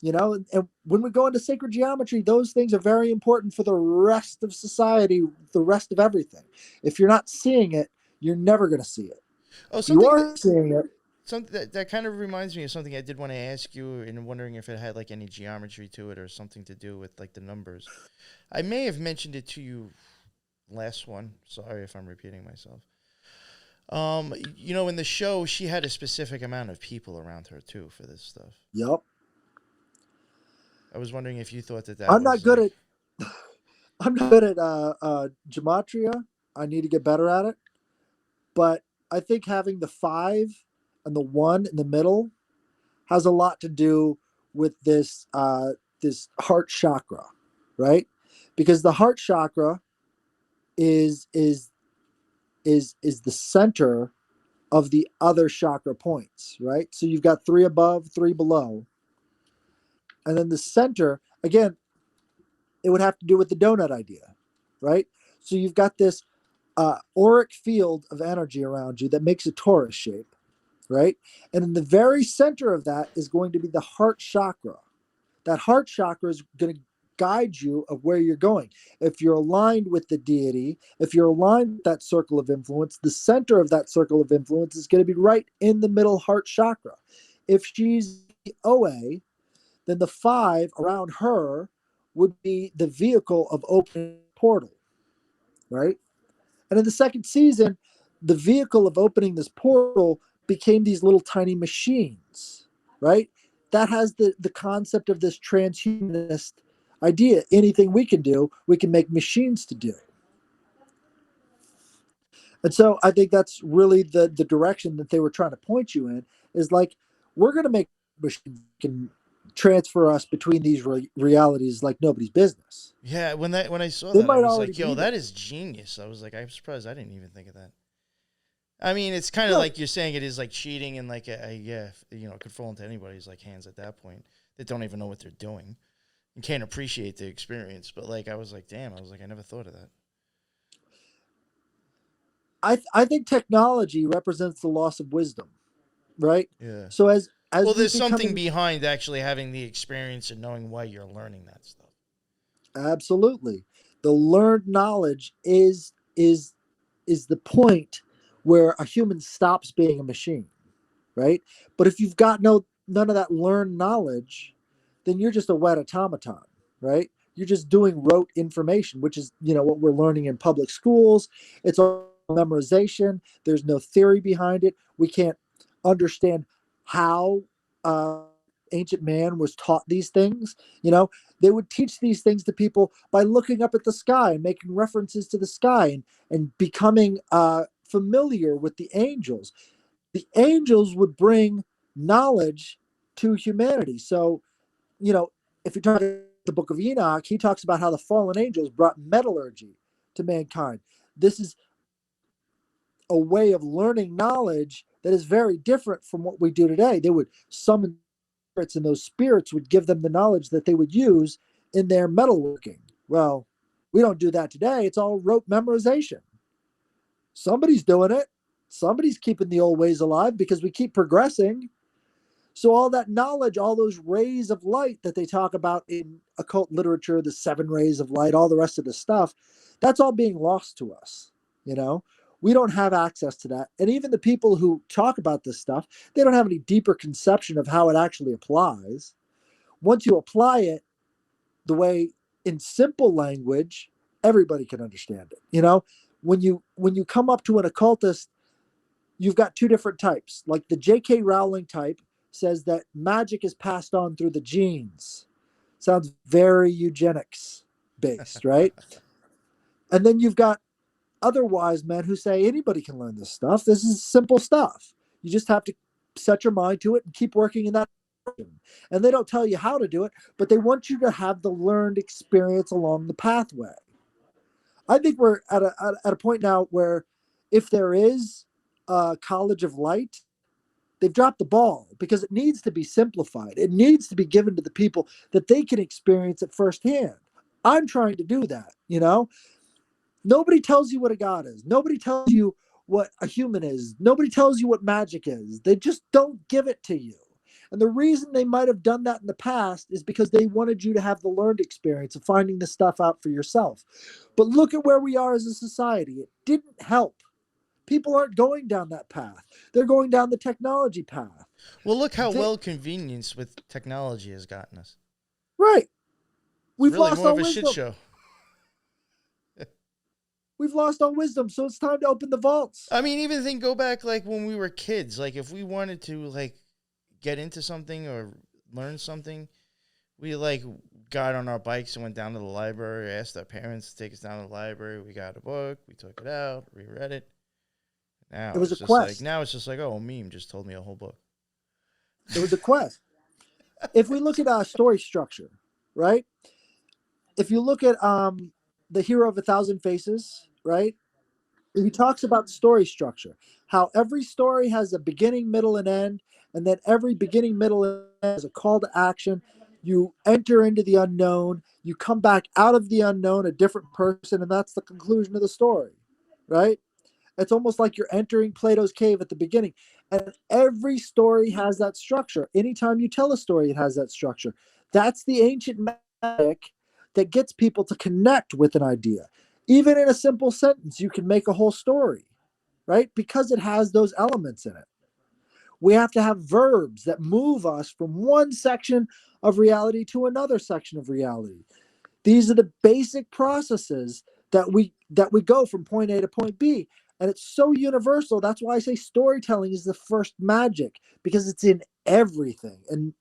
And when we go into sacred geometry, those things are very important for the rest of society, the rest of everything. If you're not seeing it, you're never going to see it. oh, If you something are seeing it, something that kind of reminds me of something I did want to ask you, and wondering if it had like any geometry to it or something to do with like the numbers. I may have mentioned it to you last one. Sorry if I'm repeating myself. In the show, she had a specific amount of people around her too for this stuff. yep. I was wondering if you thought that I'm not was good like at I'm not good at gematria. I need to get better at it. But I think having the 5 and the 1 in the middle has a lot to do with this heart chakra, right? Because the heart chakra is is is the center of the other chakra points, right? So you've got 3 above, 3 below, and then the center again. It would have to do with the donut idea, right? So you've got this auric field of energy around you that makes a torus shape, right? And in the very center of that is going to be the heart chakra. That heart chakra is going to guide you of where you're going. If you're aligned with the deity, if you're aligned with that circle of influence, the center of that circle of influence is going to be right in the middle heart chakra. If she's the OA, then the five around her would be the vehicle of opening the portal, right? And in the second season, the vehicle of opening this portal became these little tiny machines, right? That has the concept of this transhumanist idea. Anything we can do, we can make machines to do. And so I think that's really the direction that they were trying to point you in, is like, we're going to make machines that can transfer us between these realities like nobody's business. Yeah, when I saw They that, I might was already like, "Yo, be that there. is genius." I was like, I'm surprised I didn't even think of that. I mean, it's kind of No, like you're saying it is like cheating, and like yeah, it could fall into anybody's like hands at that point. They don't even know what they're doing and can't appreciate the experience. But like, I was like, damn, I was like, I never thought of that. I think technology represents the loss of wisdom, right? Yeah. So as Well, we there's something becoming behind actually having the experience and knowing why you're learning that stuff. absolutely, the learned knowledge is the point where a human stops being a machine, right? But if you've got none of that learned knowledge, then you're just a wet automaton, right? You're just doing rote information, which is what we're learning in public schools. It's all memorization. There's no theory behind it. We can't understand how ancient man was taught these things. They would teach these things to people by looking up at the sky and making references to the sky, and becoming familiar with the angels. The angels would bring knowledge to humanity. So, if you're talking about the book of Enoch, he talks about how the fallen angels brought metallurgy to mankind. This is a way of learning knowledge that is very different from what we do today. They would summon spirits, and those spirits would give them the knowledge that they would use in their metalworking. Well, we don't do that today. It's all rote memorization. Somebody's doing it. Somebody's keeping the old ways alive because we keep progressing. So all that knowledge, all those rays of light that they talk about in occult literature, the 7 rays of light, all the rest of the stuff, that's all being lost to us. You know, we don't have access to that. And even the people who talk about this stuff, they don't have any deeper conception of how it actually applies. Once you apply it the way, in simple language, everybody can understand it. When you come up to an occultist, you've got 2 different types. Like the J.K. Rowling type says that magic is passed on through the genes. Sounds very eugenics based, right? And then you've got other wise men who say anybody can learn this stuff. This is simple stuff. You just have to set your mind to it and keep working in that direction. And they don't tell you how to do it, but they want you to have the learned experience along the pathway. I think we're at a point now where, if there is a college of light, they've dropped the ball, because it needs to be simplified. It needs to be given to the people that they can experience it firsthand. I'm trying to do that. Nobody tells you what a god is. Nobody tells you what a human is. Nobody tells you what magic is. They just don't give it to you. And the reason they might have done that in the past is because they wanted you to have the learned experience of finding the stuff out for yourself. But look at where we are as a society. It didn't help. People aren't going down that path. They're going down the technology path. Well, look how well convenience with technology has gotten us. Right. It's We've really lost more our of a wisdom. shit show. We've lost our wisdom, so it's time to open the vaults. I mean, even go back like when we were kids. Like if we wanted to like get into something or learn something, we like got on our bikes and went down to the library, asked our parents to take us down to the library. We got a book, we took it out, reread it. Now It was it's a just quest. it's just like, oh, a meme just told me a whole book. It was a quest. If we look at our story structure, right? If you look at the Hero of a Thousand Faces, right? He talks about story structure, how every story has a beginning, middle, and end, and then every beginning, middle, and end has a call to action. You enter into the unknown, you come back out of the unknown a different person, and that's the conclusion of the story, right? It's almost like you're entering Plato's cave at the beginning. And every story has that structure. Anytime you tell a story, it has that structure. That's the ancient magic that gets people to connect with an idea. Even in a simple sentence, you can make a whole story, right? Because it has those elements in it. We have to have verbs that move us from one section of reality to another section of reality. These are the basic processes that we go from point A to point B. And it's so universal. That's why I say storytelling is the first magic, because it's in everything. And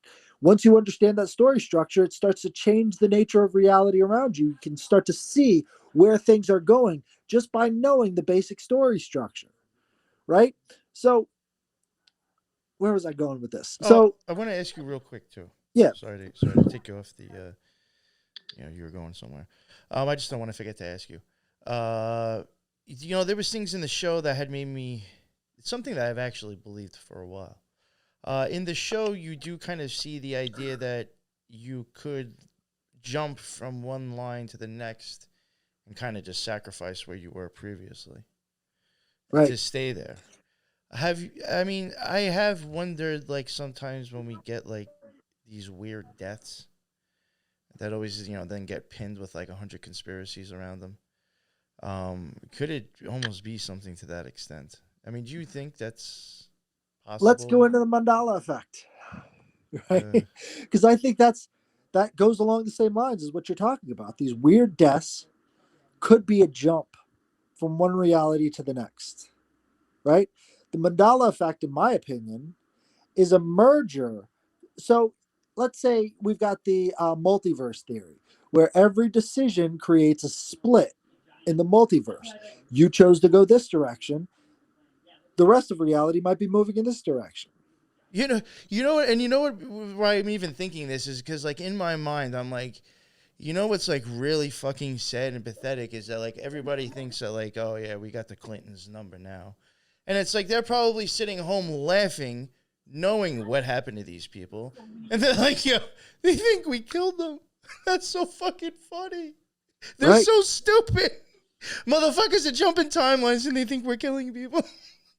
once you understand that story structure, it starts to change the nature of reality around you. You can start to see where things are going just by knowing the basic story structure, right? So where was I going with this? Oh, So I want to ask you real quick too. yeah, Sorry to take you off the. You were going somewhere. I just don't want to forget to ask you. There was things in the show that had made me. It's something that I've actually believed for a while. In the show, you do kind of see the idea that you could jump from one line to the next and kind of just sacrifice where you were previously right. to stay there. I have wondered, like, sometimes when we get like these weird deaths that always, then get pinned with like 100 conspiracies around them. Could it almost be something to that extent? I mean, do you think that's possible? Let's go into the Mandela effect, right? Because I think that goes along the same lines as what you're talking about. These weird deaths could be a jump from one reality to the next, right? The Mandela effect, in my opinion, is a merger. So let's say we've got the multiverse theory, where every decision creates a split in the multiverse. You chose to go this direction. The rest of reality might be moving in this direction. Why I'm even thinking this is because, like, in my mind, I'm like, what's like really fucking sad and pathetic is that, like, everybody thinks that, like, oh yeah, we got the Clintons' number now, and it's like they're probably sitting home laughing, knowing what happened to these people, and they're like, they think we killed them. That's so fucking funny. They're Right. so stupid. Motherfuckers are jumping timelines and they think we're killing people.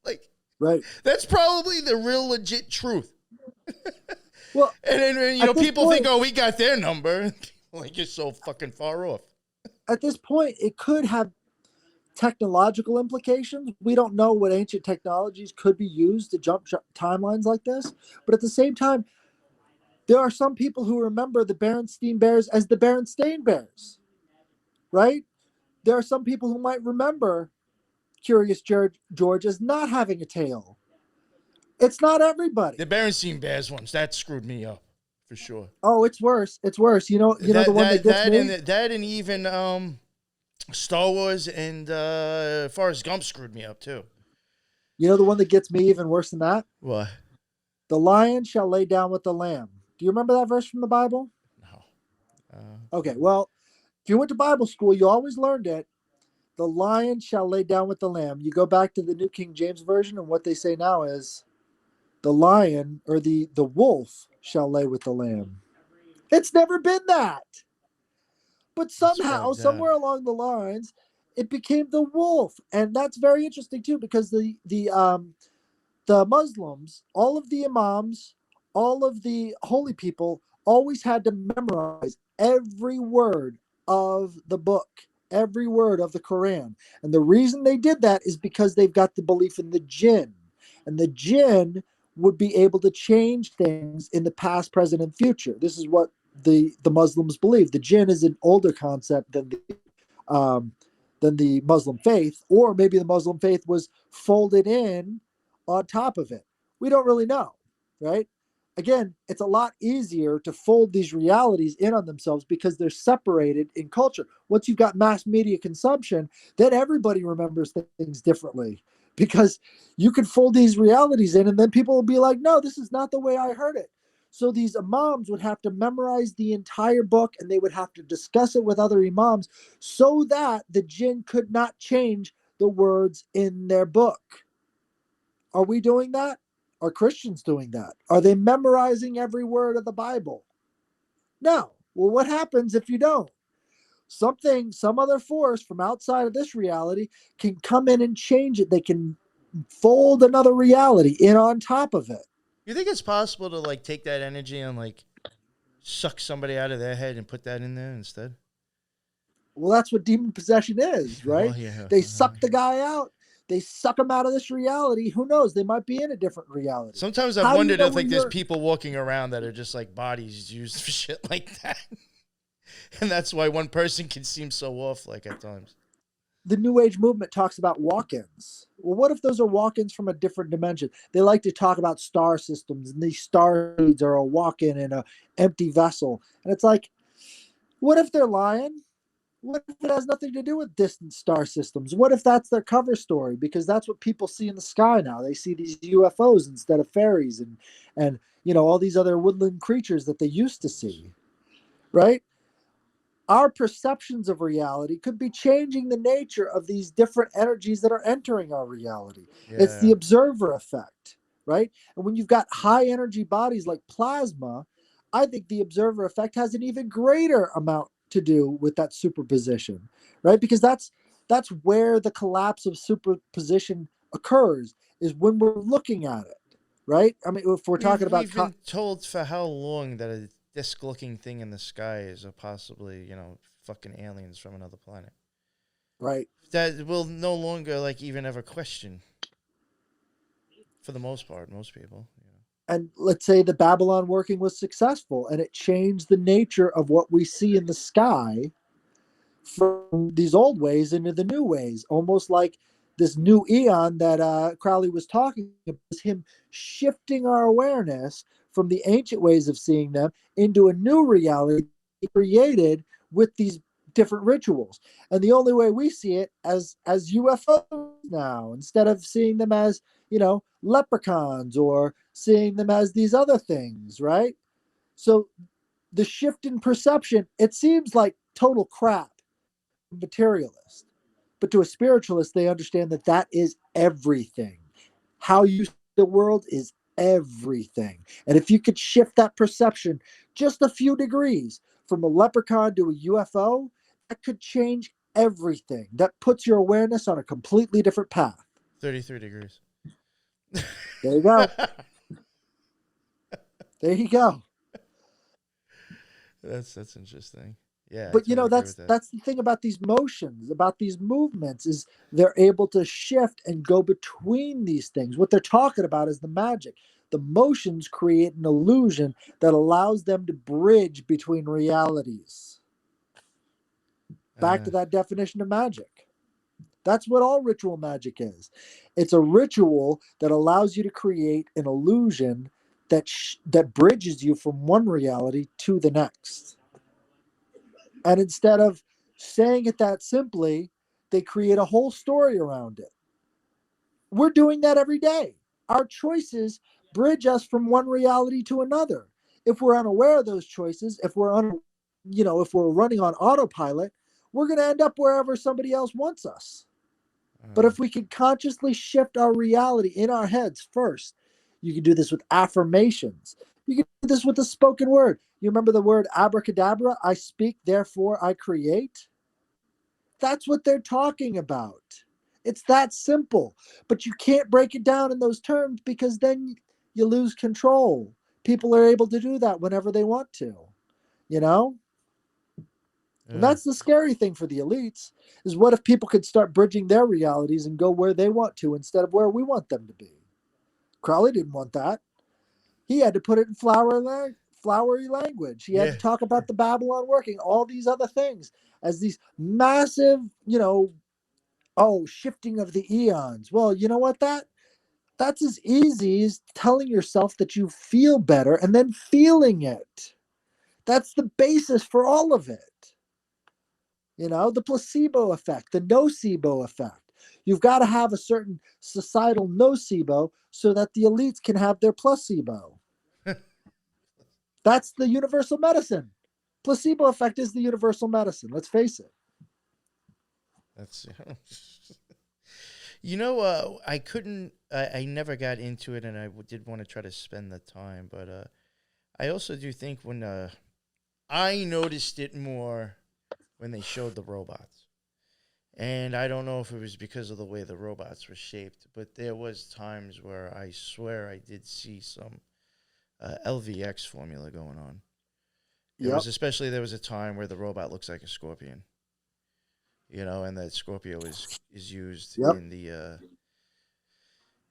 Like, right. That's probably the real legit truth. Well, and then, people think, oh, we got their number. Like, you're so fucking far off. At this point, it could have technological implications. We don't know what ancient technologies could be used to jump timelines like this. But at the same time, there are some people who remember the Berenstain Bears as the Berenstain Bears, right? There are some people who might remember Curious George as not having a tail. It's not everybody. The Berenstain Bears ones, that screwed me up for sure. Oh, it's worse. It's worse. The one that gets me. That and even Star Wars and Forrest Gump screwed me up too. You know the one that gets me even worse than that? What? The lion shall lay down with the lamb. Do you remember that verse from the Bible? No. Okay, well, if you went to Bible school, you always learned it. The lion shall lay down with the lamb. You go back to the New King James Version, and what they say now is the lion or the wolf shall lay with the lamb. It's never been that. But somehow, somewhere along the lines, it became the wolf. And that's very interesting too, because the Muslims, all of the imams, all of the holy people always had to memorize every word of the book, every word of the Quran. And the reason they did that is because they've got the belief in the jinn. And the jinn would be able to change things in the past, present, and future. This is what the Muslims believe. The jinn is an older concept than the Muslim faith, or maybe the Muslim faith was folded in on top of it. We don't really know, right? Again, it's a lot easier to fold these realities in on themselves because they're separated in culture. Once you've got mass media consumption, then everybody remembers things differently because you can fold these realities in and then people will be like, no, this is not the way I heard it. So these imams would have to memorize the entire book and they would have to discuss it with other imams so that the jinn could not change the words in their book. Are we doing that? Are Christians doing that? Are they memorizing every word of the Bible? No. Well, what happens if you don't? Some other force from outside of this reality can come in and change it. They can fold another reality in on top of it. You think it's possible to, like, take that energy and, like, suck somebody out of their head and put that in there instead? Well, that's what demon possession is, right? Oh, yeah. They suck the guy out. They suck them out of this reality. Who knows? They might be in a different reality. Sometimes I've How do you wondered know if where like there's you're? people walking around that are just like bodies used for shit like that. And that's why one person can seem so off like at times. The New Age movement talks about walk-ins. Well, what if those are walk-ins from a different dimension? They like to talk about star systems, and these star seeds are a walk-in in a empty vessel. And it's like, what if they're lying? What if it has nothing to do with distant star systems? What if that's their cover story? Because that's what people see in the sky now. They see these UFOs instead of fairies and all these other woodland creatures that they used to see, right? Our perceptions of reality could be changing the nature of these different energies that are entering our reality. It's the Yeah. observer effect, right? And when you've got high energy bodies like plasma, I think the observer effect has an even greater amount to do with that superposition, right? Because that's where the collapse of superposition occurs, is when we're looking at it, right? I mean, if we're talking about We've been told for how long that a disc-looking thing in the sky is a possibly, fucking aliens from another planet. right. That will no longer like even ever question. For the most part, most people. And let's say the Babylon working was successful and it changed the nature of what we see in the sky from these old ways into the new ways, almost like this new eon that Crowley was talking about, is him shifting our awareness from the ancient ways of seeing them into a new reality created with these different rituals. And the only way we see it as UFOs now, instead of seeing them as, leprechauns or seeing them as these other things, right? So the shift in perception, it seems like total crap, materialist. But to a spiritualist, they understand that that is everything. How you see the world is everything. And if you could shift that perception just a few degrees from a leprechaun to a UFO, that could change everything. That puts your awareness on a completely different path. 33 degrees. There you go. There you go. That's interesting. Yeah, I But totally agree that's with that. that's the thing about these motions, about these movements, is they're able to shift and go between these things. What they're talking about is the magic. The motions create an illusion that allows them to bridge between realities. Back Uh, to that definition of magic. That's what all ritual magic is. It's a ritual that allows you to create an illusion that bridges you from one reality to the next. And instead of saying it that simply, they create a whole story around it. We're doing that every day. Our choices bridge us from one reality to another. If we're unaware of those choices, if we're running on autopilot, we're going to end up wherever somebody else wants us. But if we can consciously shift our reality in our heads first, you can do this with affirmations. You can do this with the spoken word. You remember the word abracadabra? I speak, therefore I create. That's what they're talking about. It's that simple. But you can't break it down in those terms because then you lose control. People are able to do that whenever they want to, you know? And uh, that's the scary thing for the elites, is what if people could start bridging their realities and go where they want to instead of where we want them to be? Crowley didn't want that. He had to put it in flowery language. He had yeah. to talk about the Babylon working, all these other things as these massive, shifting of the eons. Well, you know what? That's as easy as telling yourself that you feel better and then feeling it. That's the basis for all of it. The placebo effect, the nocebo effect. You've got to have a certain societal nocebo so that the elites can have their placebo. That's the universal medicine. Placebo effect is the universal medicine. Let's face it. That's I couldn't. I never got into it, and I did want to try to spend the time, but I also do think when I noticed it more when they showed the robots. And I don't know if it was because of the way the robots were shaped, but there was times where I swear I did see some LVX formula going on. Yep. There was a time where the robot looks like a scorpion, and that Scorpio is used Yep. in the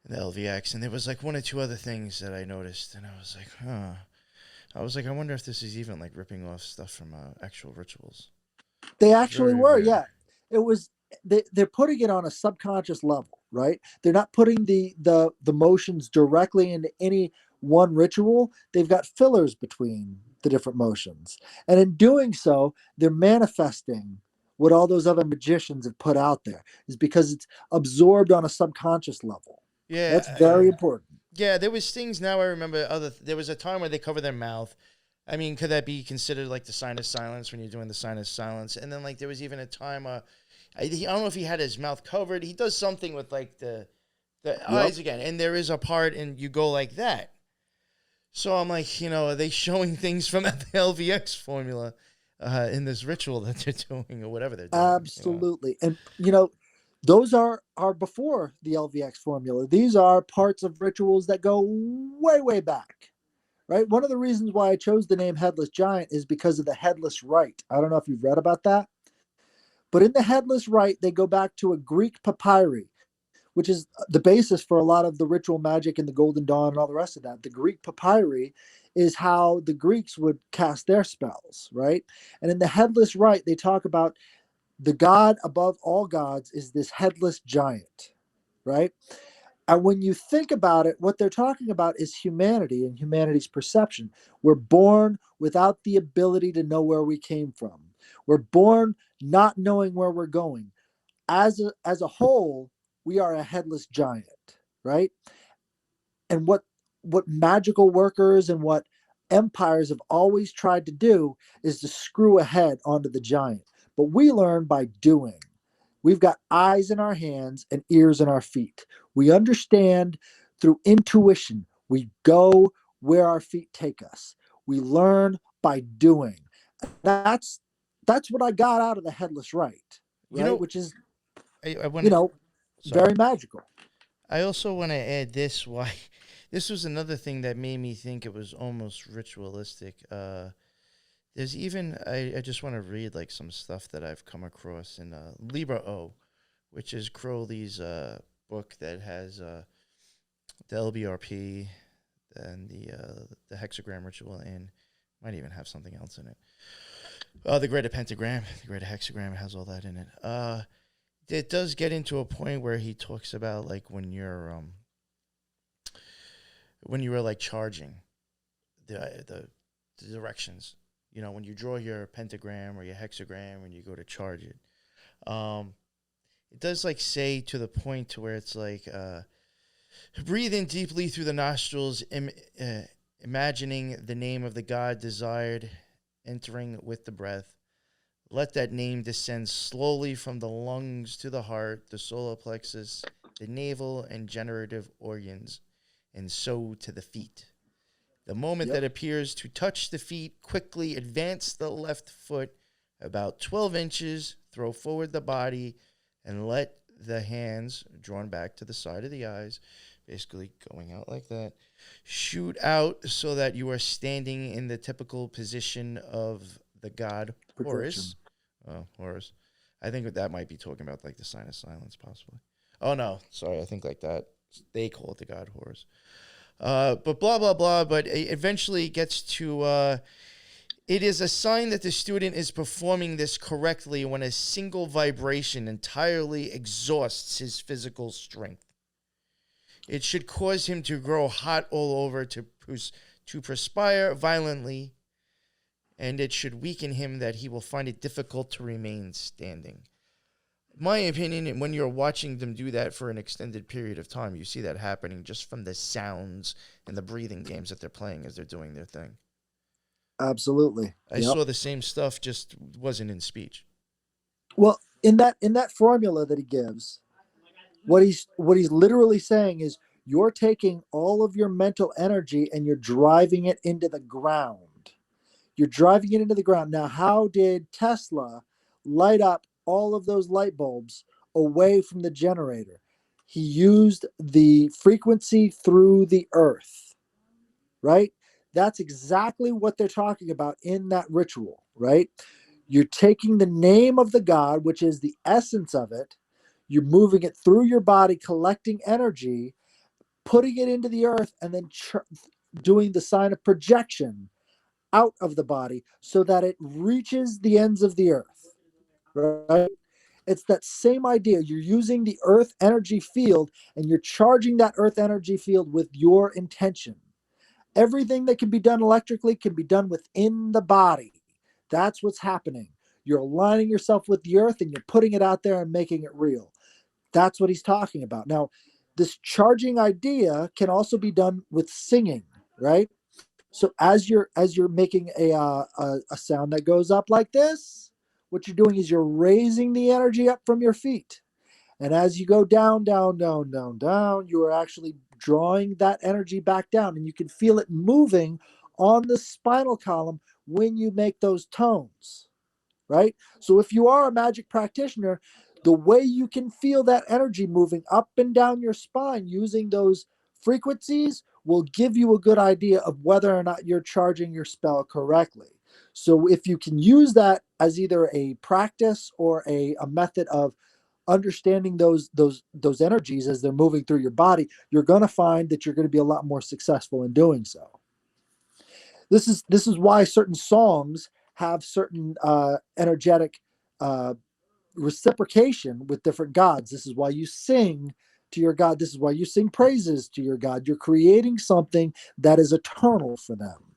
the LVX, and there was like one or two other things that I noticed, and I was like, huh. I was like, I wonder if this is even like ripping off stuff from actual rituals. They actually Very were, weird. yeah. It was they're putting it on a subconscious level, right? They're not putting the motions directly into any one ritual. They've got fillers between the different motions. And in doing so, they're manifesting what all those other magicians have put out there is because it's absorbed on a subconscious level. That's Yeah, very important. yeah. There was things. Now I remember other. There was a time where they cover their mouth. I mean, could that be considered like the sign of silence when you're doing the sign of silence? And then like there was even a time. I don't know if he had his mouth covered. He does something with like the Yep. eyes again, and there is a part, and you go like that. So I'm like, are they showing things from the LVX formula in this ritual that they're doing or whatever they're doing? Absolutely. And those are before the LVX formula. These are parts of rituals that go way, way back. Right? One of the reasons why I chose the name Headless Giant is because of the headless rite. I don't know if you've read about that, but in the headless rite, they go back to a Greek papyri, which is the basis for a lot of the ritual magic and the Golden Dawn and all the rest of that. The Greek papyri is how the Greeks would cast their spells, right? And in the headless rite, they talk about the god above all gods is this headless giant, right? And when you think about it, what they're talking about is humanity and humanity's perception. We're born without the ability to know where we came from. We're born not knowing where we're going. As a whole, we are a headless giant, right? And what magical workers and what empires have always tried to do is to screw ahead onto the giant. But we learn by doing. We've got eyes in our hands and ears in our feet. We understand through intuition. We go where our feet take us. We learn by doing. That's that's what I got out of the headless rite, You right? know, Which is, I want you to. know, Sorry. very magical. I also want to add this. Why? This was another thing that made me think it was almost ritualistic. There's even I just want to read like some stuff that I've come across in Libra O, which is Crowley's book that has the LBRP and the hexagram ritual, and might even have something else in it. The greater pentagram, the greater hexagram, it has all that in it. It does get into a point where he talks about like when you were like charging the directions. When you draw your pentagram or your hexagram when you go to charge it. It does like say to the point to where it's like breathe in deeply through the nostrils, imagining the name of the god desired entering with the breath. Let that name descend slowly from the lungs to the heart, the solar plexus, the navel and generative organs, and so to the feet. The moment Yep. that appears to touch the feet, quickly advance the left foot about 12 inches, throw forward the body, and let the hands, drawn back to the side of the eyes, basically going out like that, shoot out so that you are standing in the typical position of the god Projection. Horus. Oh, Horus. I think that might be talking about like the sign of silence, possibly. Oh, no. Sorry. I think like that. They call it the god Horus. But blah, blah, blah. But it eventually gets to it is a sign that the student is performing this correctly when a single vibration entirely exhausts his physical strength. It should cause him to grow hot all over, to perspire violently, and it should weaken him that he will find it difficult to remain standing. My opinion, when you're watching them do that for an extended period of time, you see that happening just from the sounds and the breathing games that they're playing as they're doing their thing. Absolutely. I Yep. saw the same stuff, just wasn't in speech. Well, in that formula that he gives, what he's literally saying is you're taking all of your mental energy and you're driving it into the ground. You're driving it into the ground. Now, how did Tesla light up all of those light bulbs away from the generator? He used the frequency through the earth, right? That's exactly what they're talking about in that ritual, right? You're taking the name of the god, which is the essence of it, you're moving it through your body, collecting energy, putting it into the earth, and then doing the sign of projection out of the body so that it reaches the ends of the earth, right? It's that same idea. You're using the earth energy field and you're charging that earth energy field with your intention. Everything that can be done electrically can be done within the body. That's what's happening. You're aligning yourself with the earth and you're putting it out there and making it real. That's what he's talking about. Now, this charging idea can also be done with singing, right? So as you're making a sound that goes up like this, what you're doing is you're raising the energy up from your feet. And as you go down, down, down, down, down, you are actually drawing that energy back down. And you can feel it moving on the spinal column when you make those tones, right? So if you are a magic practitioner, the way you can feel that energy moving up and down your spine using those frequencies will give you a good idea of whether or not you're charging your spell correctly. So if you can use that as either a practice or a method of understanding those energies as they're moving through your body, you're going to find that you're going to be a lot more successful in doing so. This is why certain songs have certain energetic reciprocation with different gods. This is why you sing to your god. This is why you sing praises to your god. You're creating something that is eternal for them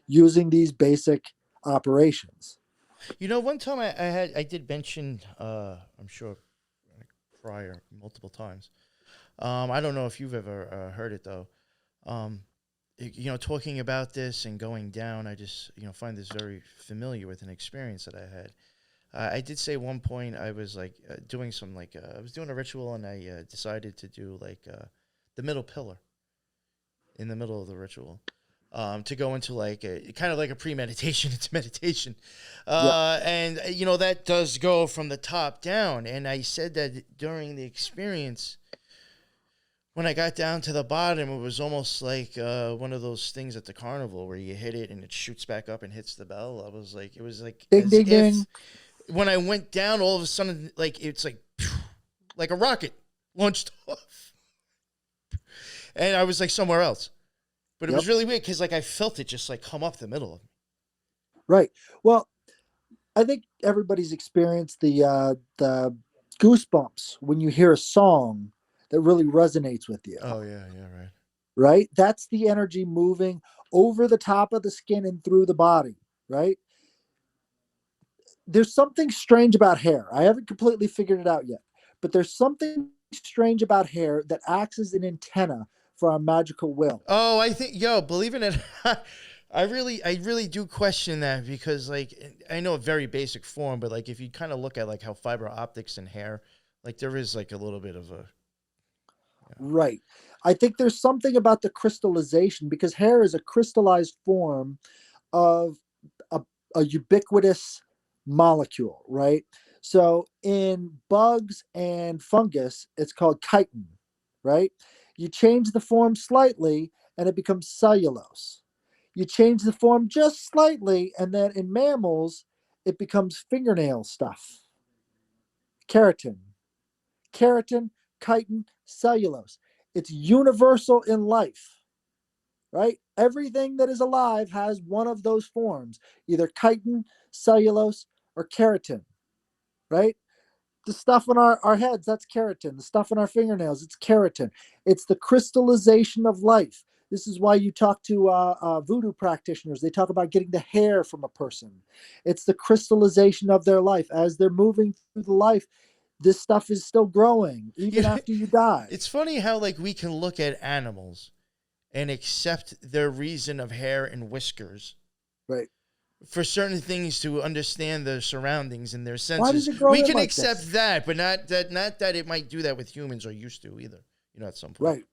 using these basic operations. You know, one time I did mention, I'm sure prior multiple times. I don't know if you've ever heard it though. You know, talking about this and going down, I just find this very familiar with an experience that I had. I did say one point I was like doing some I was doing a ritual and I decided to do the middle pillar in the middle of the ritual. To go into like a kind of like a pre-meditation into meditation. And that does go from the top down. And I said that during the experience, when I got down to the bottom, it was almost like one of those things at the carnival where you hit it and it shoots back up and hits the bell. It was like Ding, as ding, if ding. when I went down, all of a sudden, like it's like a rocket launched off. And I was like somewhere else. But it was really weird because I felt it just come up the middle of me. Right. Well, I think everybody's experienced the goosebumps when you hear a song that really resonates with you. Oh yeah, right. Right? That's the energy moving over the top of the skin and through the body, right? There's something strange about hair. I haven't completely figured it out yet, but there's something strange about hair that acts as an antenna for our magical will. Oh, I think, believe it or not, I really do question that because I know a very basic form, but if you kind of look at how fiber optics and hair, there is a little bit of a Right. I think there's something about the crystallization because hair is a crystallized form of a ubiquitous molecule, right? So in bugs and fungus, it's called chitin, right? You change the form slightly and it becomes cellulose. You change the form just slightly, and then in mammals, it becomes fingernail stuff. Keratin. Keratin, chitin, cellulose. It's universal in life, right? Everything that is alive has one of those forms, either chitin, cellulose, or keratin, right? The stuff on our heads, that's keratin. The stuff on our fingernails, it's keratin. It's the crystallization of life. This is why you talk to voodoo practitioners. They talk about getting the hair from a person. It's the crystallization of their life. As they're moving through the life, this stuff is still growing even after you die. It's funny how we can look at animals and accept their reason of hair and whiskers. Right. For certain things to understand their surroundings and their senses. Why does it grow we in can like accept this? that, but not that it might do that with humans or used to either. At some point. Right.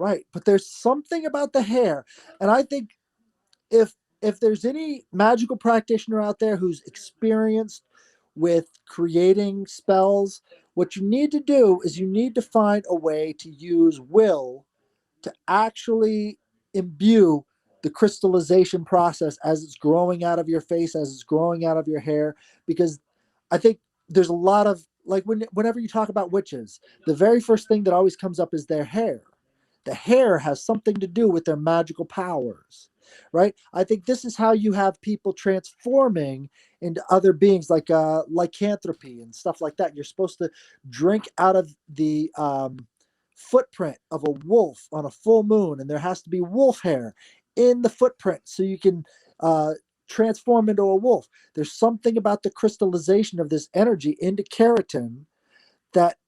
Right. But there's something about the hair. And I think if there's any magical practitioner out there who's experienced with creating spells, what you need to do is you need to find a way to use will to actually imbue the crystallization process as it's growing out of your face, as it's growing out of your hair, because I think there's a lot of whenever you talk about witches, the very first thing that always comes up is their hair. The hair has something to do with their magical powers, right? I think this is how you have people transforming into other beings, like lycanthropy and stuff like that. You're supposed to drink out of the footprint of a wolf on a full moon, and there has to be wolf hair in the footprint so you can uh, transform into a wolf. There's something about the crystallization of this energy into keratin that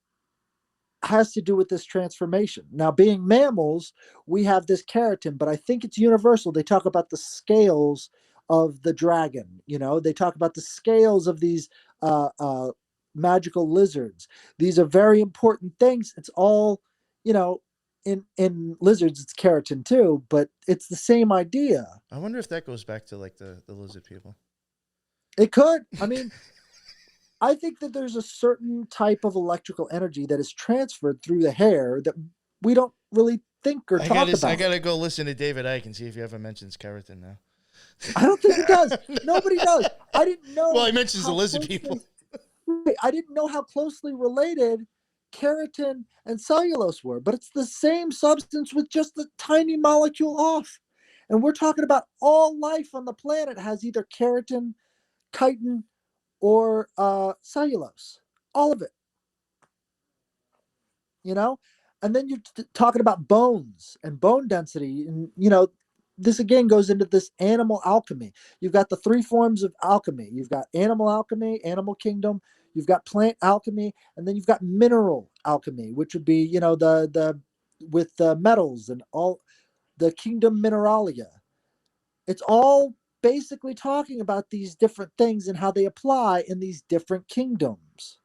has to do with this transformation. Now, being mammals, we have this keratin, but I think it's universal. They talk about the scales of the dragon. They talk about the scales of these magical lizards. These are very important things. It's all, you know, in lizards, it's keratin too, but it's the same idea. I wonder if that goes back to like the lizard people. It could. I mean, I think that there's a certain type of electrical energy that is transferred through the hair that we don't really think or talk about. I gotta go listen to David Icke and see if he ever mentions keratin now. I don't think he does. Nobody does. I didn't know. Well, he mentions the lizard people. I didn't know how closely related keratin and cellulose were, but it's the same substance with just a tiny molecule off. And we're talking about all life on the planet has either keratin, chitin, or cellulose. All of it. And then you're talking about bones and bone density. And, this again goes into this animal alchemy. You've got the three forms of alchemy. You've got animal alchemy, animal kingdom. You've got plant alchemy, and then you've got mineral alchemy, which would be, the with the metals and all the kingdom mineralia. It's all basically talking about these different things and how they apply in these different kingdoms,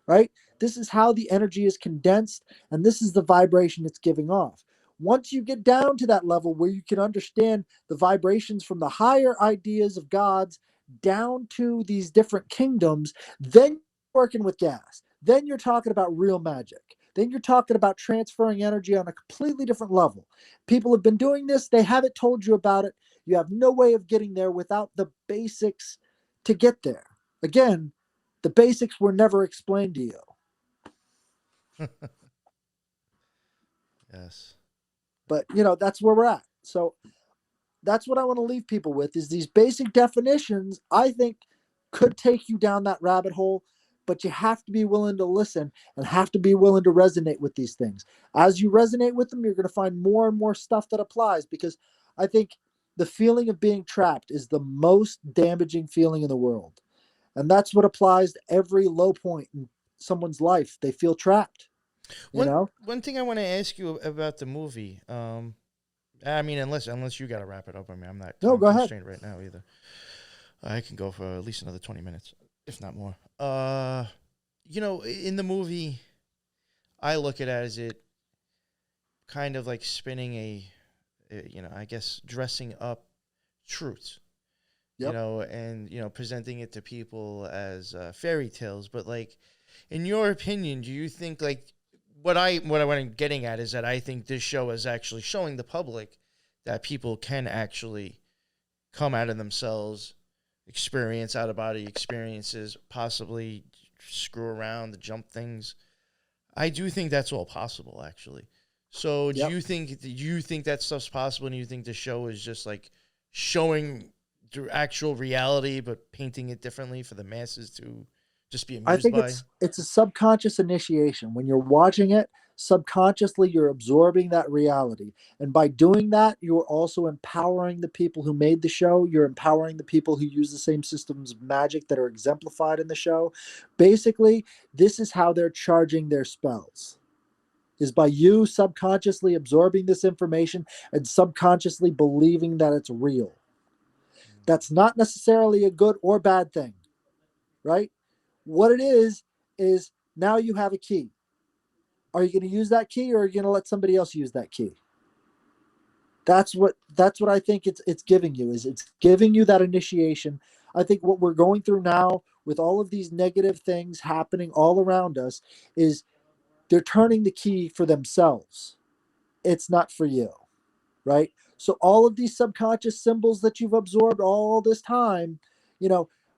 right? This is how the energy is condensed, and this is the vibration it's giving off. Once you get down to that level where you can understand the vibrations from the higher ideas of gods down to these different kingdoms, then you're working with gas. Then you're talking about real magic. Then you're talking about transferring energy on a completely different level. People have been doing this. They haven't told you about it. You have no way of getting there without the basics to get there. Again, the basics were never explained to you. Yes. But, that's where we're at. So that's what I want to leave people with is these basic definitions, I think, could take you down that rabbit hole, but you have to be willing to listen and have to be willing to resonate with these things. As you resonate with them, you're going to find more and more stuff that applies, because I think the feeling of being trapped is the most damaging feeling in the world. And that's what applies to every low point in someone's life. They feel trapped. One thing I want to ask you about the movie. I mean, unless you got to wrap it up. I mean, I'm not go ahead. constrained right now either. I can go for at least another 20 minutes, if not more. In the movie, I look at it as it kind of like spinning I guess dressing up truths. Yep. And presenting it to people as fairy tales. But like, in your opinion, do you think like what I'm getting at is that I think this show is actually showing the public that people can actually come out of themselves, experience out of body experiences, possibly screw around, jump things. I do think that's all possible, actually. So do you think that stuff's possible, and you think the show is just like showing the actual reality but painting it differently for the masses to just be amused by? I think it's a subconscious initiation. When you're watching it, subconsciously you're absorbing that reality. And by doing that, you're also empowering the people who made the show. You're empowering the people who use the same systems of magic that are exemplified in the show. Basically, this is how they're charging their spells. Is by you subconsciously absorbing this information and subconsciously believing that it's real. That's not necessarily a good or bad thing, right? What it is now you have a key. Are you going to use that key, or are you going to let somebody else use that key? That's what I think it's giving you. Is it's giving you that initiation. I think what we're going through now with all of these negative things happening all around us is they're turning the key for themselves. It's not for you, right? So all of these subconscious symbols that you've absorbed all this time,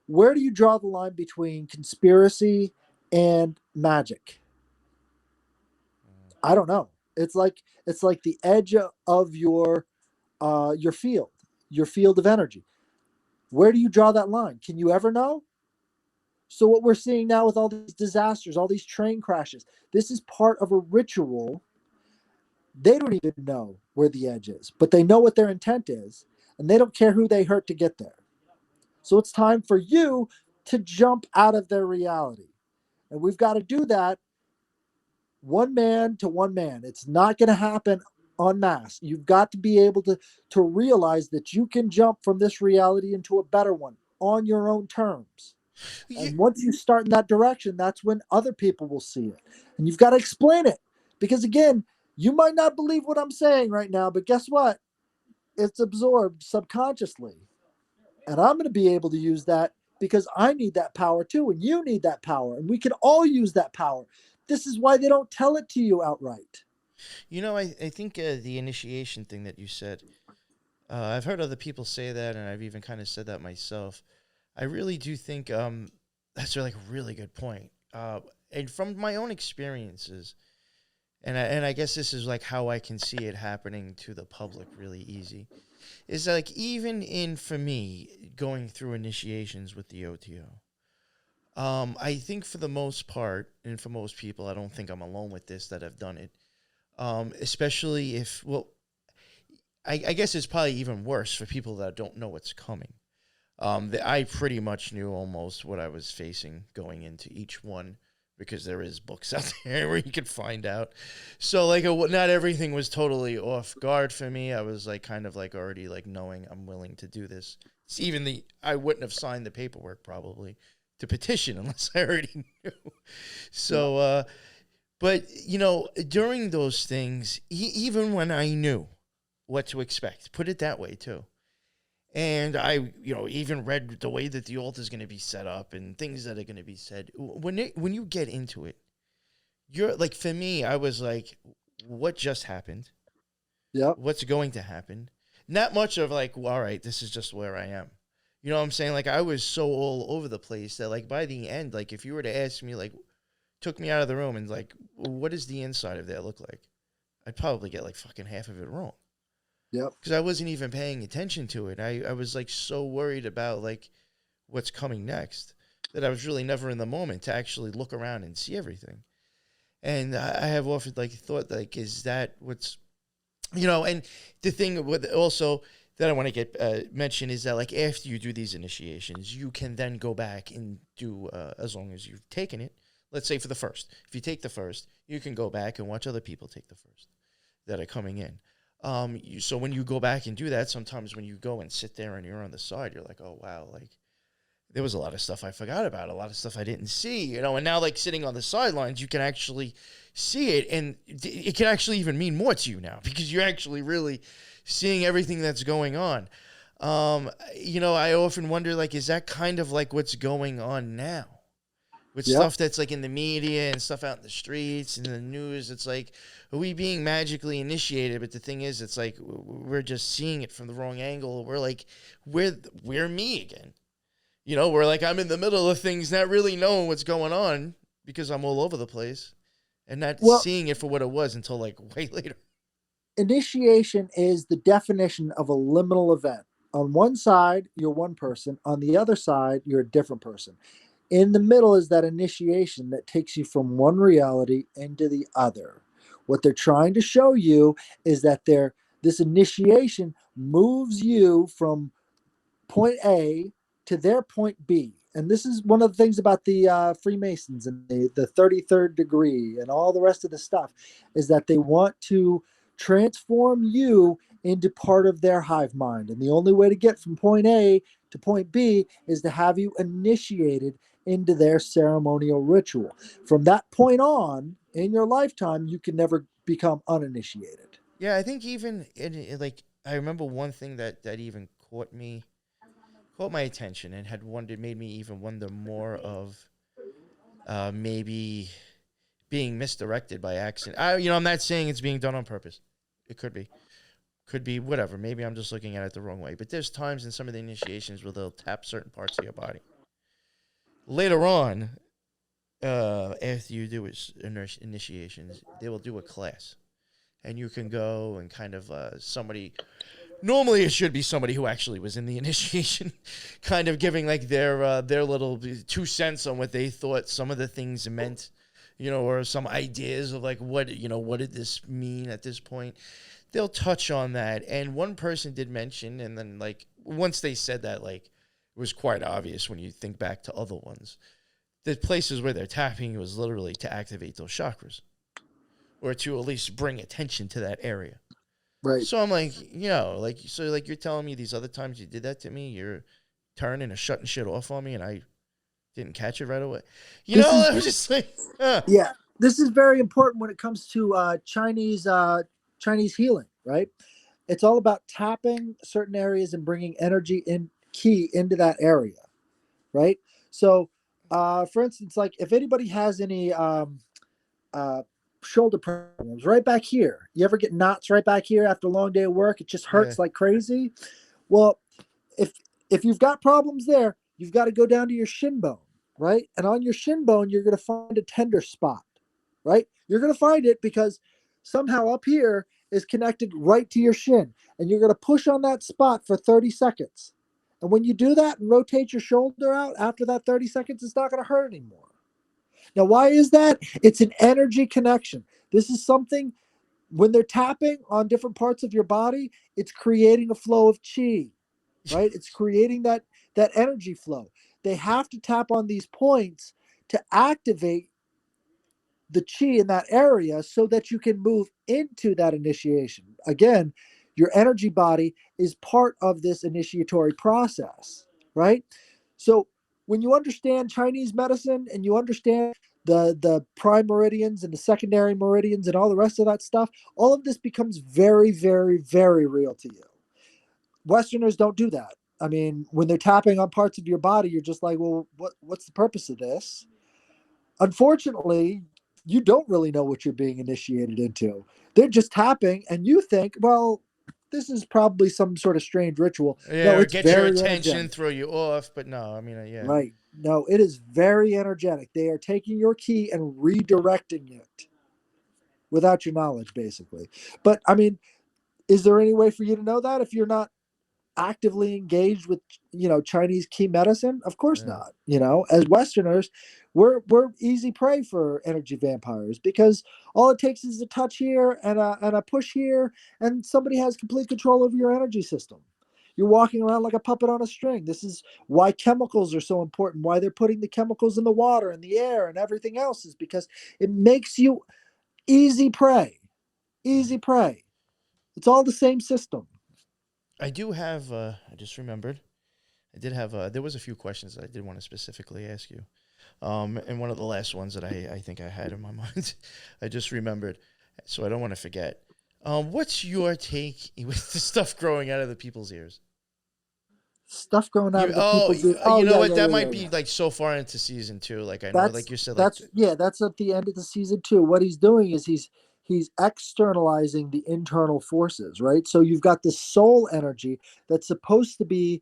where do you draw the line between conspiracy and magic? I don't know. It's like the edge of your field of energy. Where do you draw that line? Can you ever know? So what we're seeing now with all these disasters, all these train crashes, this is part of a ritual. They don't even know where the edge is, but they know what their intent is, and they don't care who they hurt to get there. So it's time for you to jump out of their reality. And we've got to do that one man to one man. It's not going to happen en masse. You've got to be able to realize that you can jump from this reality into a better one on your own terms. And once you start in that direction, that's when other people will see it. And you've got to explain it. Because again, you might not believe what I'm saying right now, but guess what? It's absorbed subconsciously. And I'm going to be able to use that because I need that power too. And you need that power. And we can all use that power. This is why they don't tell it to you outright. I think the initiation thing that you said, I've heard other people say that, and I've even kind of said that myself. I really do think that's like a really good point. And from my own experiences, and I guess this is like how I can see it happening to the public really easy, is like even for me going through initiations with the OTO. I think for the most part, and for most people, I don't think I'm alone with this that have done it. Especially if, I guess it's probably even worse for people that don't know what's coming. I pretty much knew almost what I was facing going into each one because there is books out there where you can find out. So like not everything was totally off guard for me. I was like kind of like already like knowing I'm willing to do this. It's even I wouldn't have signed the paperwork probably to petition unless I already knew. So, but during those things, even when I knew what to expect, put it that way too. And I, even read the way that the altar is going to be set up and things that are going to be said. When you get into it, you're like, for me, I was like, what just happened? Yep. What's going to happen? Not much of like, well, all right, this is just where I am. You know what I'm saying? Like, I was so all over the place that like by the end, like if you were to ask me, like, took me out of the room and like, what does the inside of that look like? I'd probably get like fucking half of it wrong. Yep. Because I wasn't even paying attention to it. I was like so worried about like what's coming next that I was really never in the moment to actually look around and see everything. And I have often like thought like, is that what's, and the thing with also that I want to get mentioned is that like after you do these initiations, you can then go back and do, as long as you've taken it, let's say for the first, if you take the first, you can go back and watch other people take the first that are coming in. So when you go back and do that, sometimes when you go and sit there and you're on the side, you're like, oh, wow, like there was a lot of stuff I forgot about, a lot of stuff I didn't see, and now like sitting on the sidelines, you can actually see it. And it can actually even mean more to you now because you're actually really seeing everything that's going on. I often wonder, like, is that kind of like what's going on now? With stuff that's like in the media and stuff out in the streets and the news, it's like, are we being magically initiated? But the thing is, it's like we're just seeing it from the wrong angle. We're like, we're me again. We're like, I'm in the middle of things, not really knowing what's going on because I'm all over the place and not seeing it for what it was until like way later. Initiation is the definition of a liminal event. On one side, you're one person. On the other side, you're a different person. In the middle is that initiation that takes you from one reality into the other. What they're trying to show you is that this initiation moves you from point A to their point B. And this is one of the things about the Freemasons and the 33rd degree and all the rest of the stuff is that they want to transform you into part of their hive mind. And the only way to get from point A to point B is to have you initiated into their ceremonial ritual. From that point on in your lifetime, you can never become uninitiated. Yeah, I think even like I remember one thing that even caught my attention and made me even wonder more of maybe being misdirected by accident. I'm not saying it's being done on purpose. It could be whatever. Maybe I'm just looking at it the wrong way. But there's times in some of the initiations where they'll tap certain parts of your body. Later on, after you do initiations, they will do a class. and you can go and kind of somebody. Normally, it should be somebody who actually was in the initiation, kind of giving like their little 2 cents on what they thought some of the things meant, or some ideas of like what did this mean at this point. They'll touch on that, and one person did mention, and then like once they said that, like it was quite obvious when you think back to other ones. The places where they're tapping was literally to activate those chakras, or to at least bring attention to that area. Right. So I'm like, like you're telling me these other times you did that to me, you're turning and shutting shit off on me, and I didn't catch it right away. I was just like, yeah, this is very important when it comes to Chinese healing, right? It's all about tapping certain areas and bringing energy in key into that area, right? So, for instance, like if anybody has any uh, shoulder problems right back here, you ever get knots right back here after a long day of work? It just hurts like crazy. Well, if if you've got problems there, you've got to go down to your shin bone, right? And on your shin bone, you're going to find a tender spot, right? You're going to find it because somehow up here is connected right to your shin, and you're going to push on that spot for 30 seconds. And when you do that and rotate your shoulder out after that 30 seconds, it's not going to hurt anymore. Now, why is that? It's an energy connection. This is something when they're tapping on different parts of your body, it's creating a flow of chi, right? It's creating that energy flow. They have to tap on these points to activate the chi in that area so that you can move into that initiation. Again, your energy body is part of this initiatory process, right? So when you understand Chinese medicine and you understand the prime meridians and the secondary meridians and all the rest of that stuff, all of this becomes very, very, very real to you. Westerners don't do that. I mean, when they're tapping on parts of your body, you're just like, well, what's the purpose of this? Unfortunately, you don't really know what you're being initiated into. They're just tapping, and you think, well, this is probably some sort of strange ritual. yeah, No, or it's get your very attention, energetic. throw you off. But no, I mean, yeah, Right. No, it is very energetic. They are taking your key and redirecting it without your knowledge, basically. But I mean, is there any way for you to know that if you're not actively engaged with Chinese key medicine? Of course yeah. not. As Westerners, we're easy prey for energy vampires because all it takes is a touch here and a push here, and somebody has complete control over your energy system. You're walking around like a puppet on a string. This is why chemicals are so important, why they're putting the chemicals in the water and the air and everything else, is because it makes you easy prey. Easy prey. It's all the same system. I do have. I just remembered. I did have. There was a few questions that I did want to specifically ask you. And one of the last ones that I think I had in my mind, I just remembered, so I don't want to forget. What's your take with the stuff growing out of the people's ears? Stuff going out You of the people's ear. Oh you know yeah, what? yeah, That yeah, yeah, might be yeah. like so far into season 2. Like I know, That's like you said, like that's yeah, that's at the end of the season two. What he's doing is he's externalizing the internal forces, right? So you've got the soul energy that's supposed to be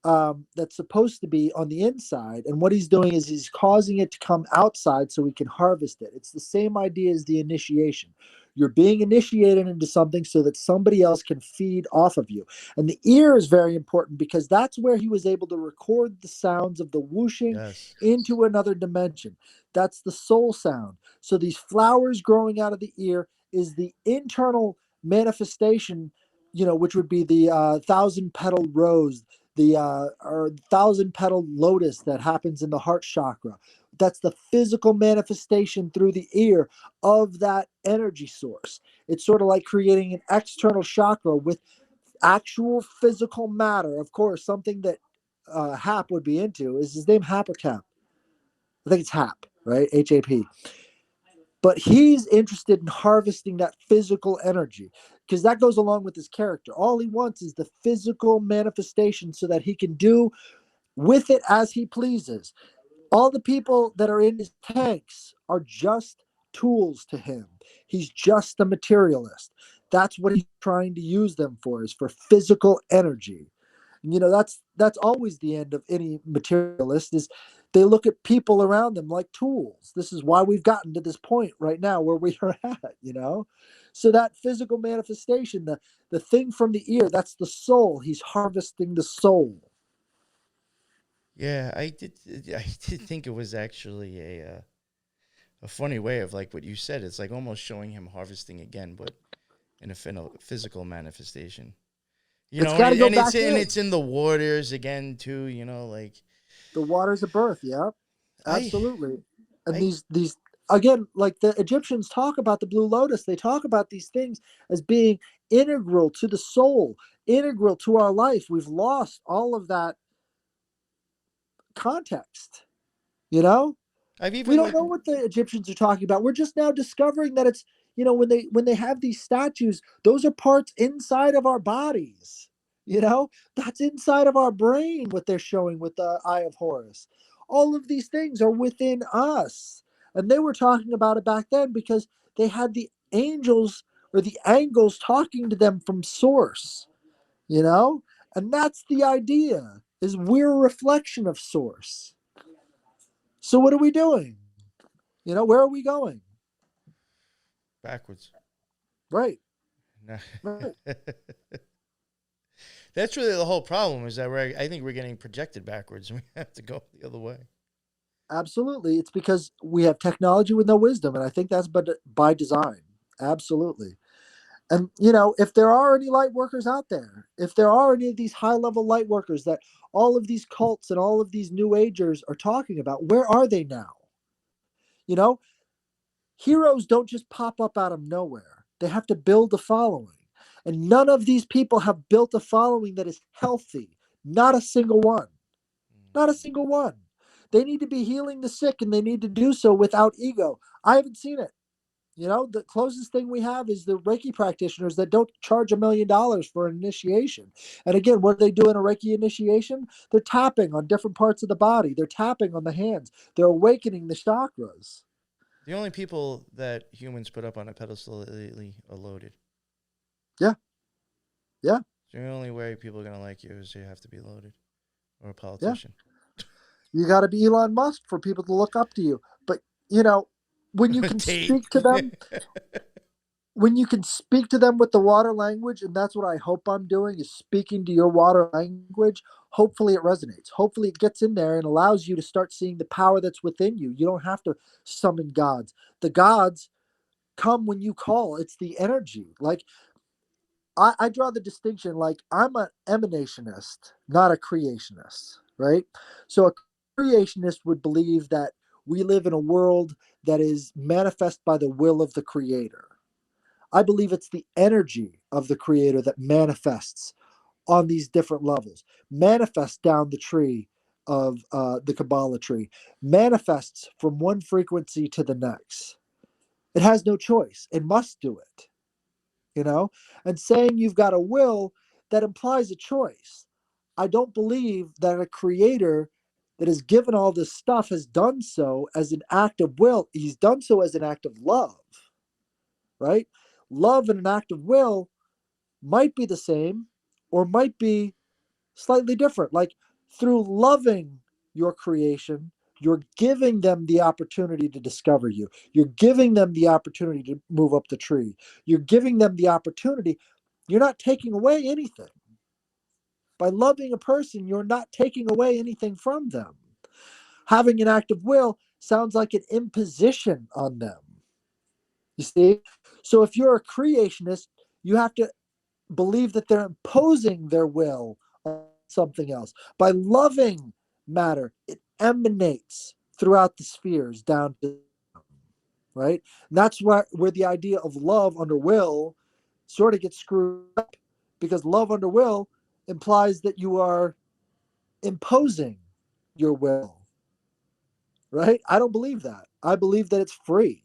on the inside. And what he's doing is he's causing it to come outside so we can harvest it. It's the same idea as the initiation. You're being initiated into something so that somebody else can feed off of you. And the ear is very important because that's where he was able to record the sounds of the whooshing yes, into another dimension. That's the soul sound. So these flowers growing out of the ear is the internal manifestation, which would be the thousand petal rose, the or thousand petal lotus that happens in the heart chakra. That's the physical manifestation through the ear of that energy source. It's sort of like creating an external chakra with actual physical matter. Of course, something that Hap would be into is his name Hap or Cap. I think it's Hap, right? HAP. But he's interested in harvesting that physical energy because that goes along with his character. All he wants is the physical manifestation so that he can do with it as he pleases. All the people that are in his tanks are just tools to him. He's just a materialist. That's what he's trying to use them for, is for physical energy. That's always the end of any materialist, is they look at people around them like tools. This is why we've gotten to this point right now where we are at. So that physical manifestation, the thing from the ear, that's the soul. He's harvesting the soul. Yeah, I did. I did think it was actually a funny way of like what you said. It's like almost showing him harvesting again, but in a physical manifestation. You It's know, and got to go it's back in. in the waters again too. You know, like The waters of birth. Yeah, I absolutely. And I these again, like the Egyptians talk about the blue lotus, they talk about these things as being integral to the soul, integral to our life. We've lost all of that context. You know, I've we even don't like know what the Egyptians are talking about. We're just now discovering that it's, when they have these statues, those are parts inside of our bodies. That's inside of our brain, what they're showing with the Eye of Horus. All of these things are within us. And they were talking about it back then because they had the angels or the angels talking to them from source, you know? And that's the idea, is we're a reflection of source. So what are we doing? Where are we going? backwards. Right. No. Right. That's really the whole problem is that I think we're getting projected backwards and we have to go the other way. Absolutely. It's because we have technology with no wisdom. And I think that's by design. Absolutely. And, if there are any light workers out there, if there are any of these high level light workers that all of these cults and all of these new agers are talking about, where are they now? You know, Heroes don't just pop up out of nowhere. They have to build a following. And none of these people have built a following that is healthy. Not a single one. Not a single one. They need to be healing the sick and they need to do so without ego. I haven't seen it. The closest thing we have is the Reiki practitioners that don't charge $1 million for an initiation. And again, what do they do in a Reiki initiation? They're tapping on different parts of the body. They're tapping on the hands. They're awakening the chakras. The only people that humans put up on a pedestal lately are loaded. Yeah. Yeah. So the only way people are gonna like you is you have to be loaded or a Yeah. politician. You got to be Elon Musk for people to look up to you. But, when you can Tate. speak to them, with the water language, and that's what I hope I'm doing, is speaking to your water language, hopefully it resonates. Hopefully it gets in there and allows you to start seeing the power that's within you. You don't have to summon gods. The gods come when you call. It's the energy. Like, I draw the distinction, like I'm an emanationist, not a creationist, right? So a creationist would believe that we live in a world that is manifest by the will of the creator. I believe it's the energy of the creator that manifests on these different levels, manifests down the tree of the Kabbalah tree, manifests from one frequency to the next. It has no choice. It must do it, and saying you've got a will, that implies a choice. I don't believe that a creator that has given all this stuff has done so as an act of will. He's done so as an act of love, right? Love and an act of will might be the same or might be slightly different. Like, through loving your creation, you're giving them the opportunity to discover you. You're giving them the opportunity to move up the tree. You're giving them the opportunity. You're not taking away anything. By loving a person, you're not taking away anything from them. Having an act of will sounds like an imposition on them. You see? So if you're a creationist, you have to believe that they're imposing their will on something else. By loving matter, it emanates throughout the spheres down to, right? And that's where the idea of love under will sort of gets screwed up, because love under will implies that you are imposing your will, right? I don't believe that. I believe that it's free.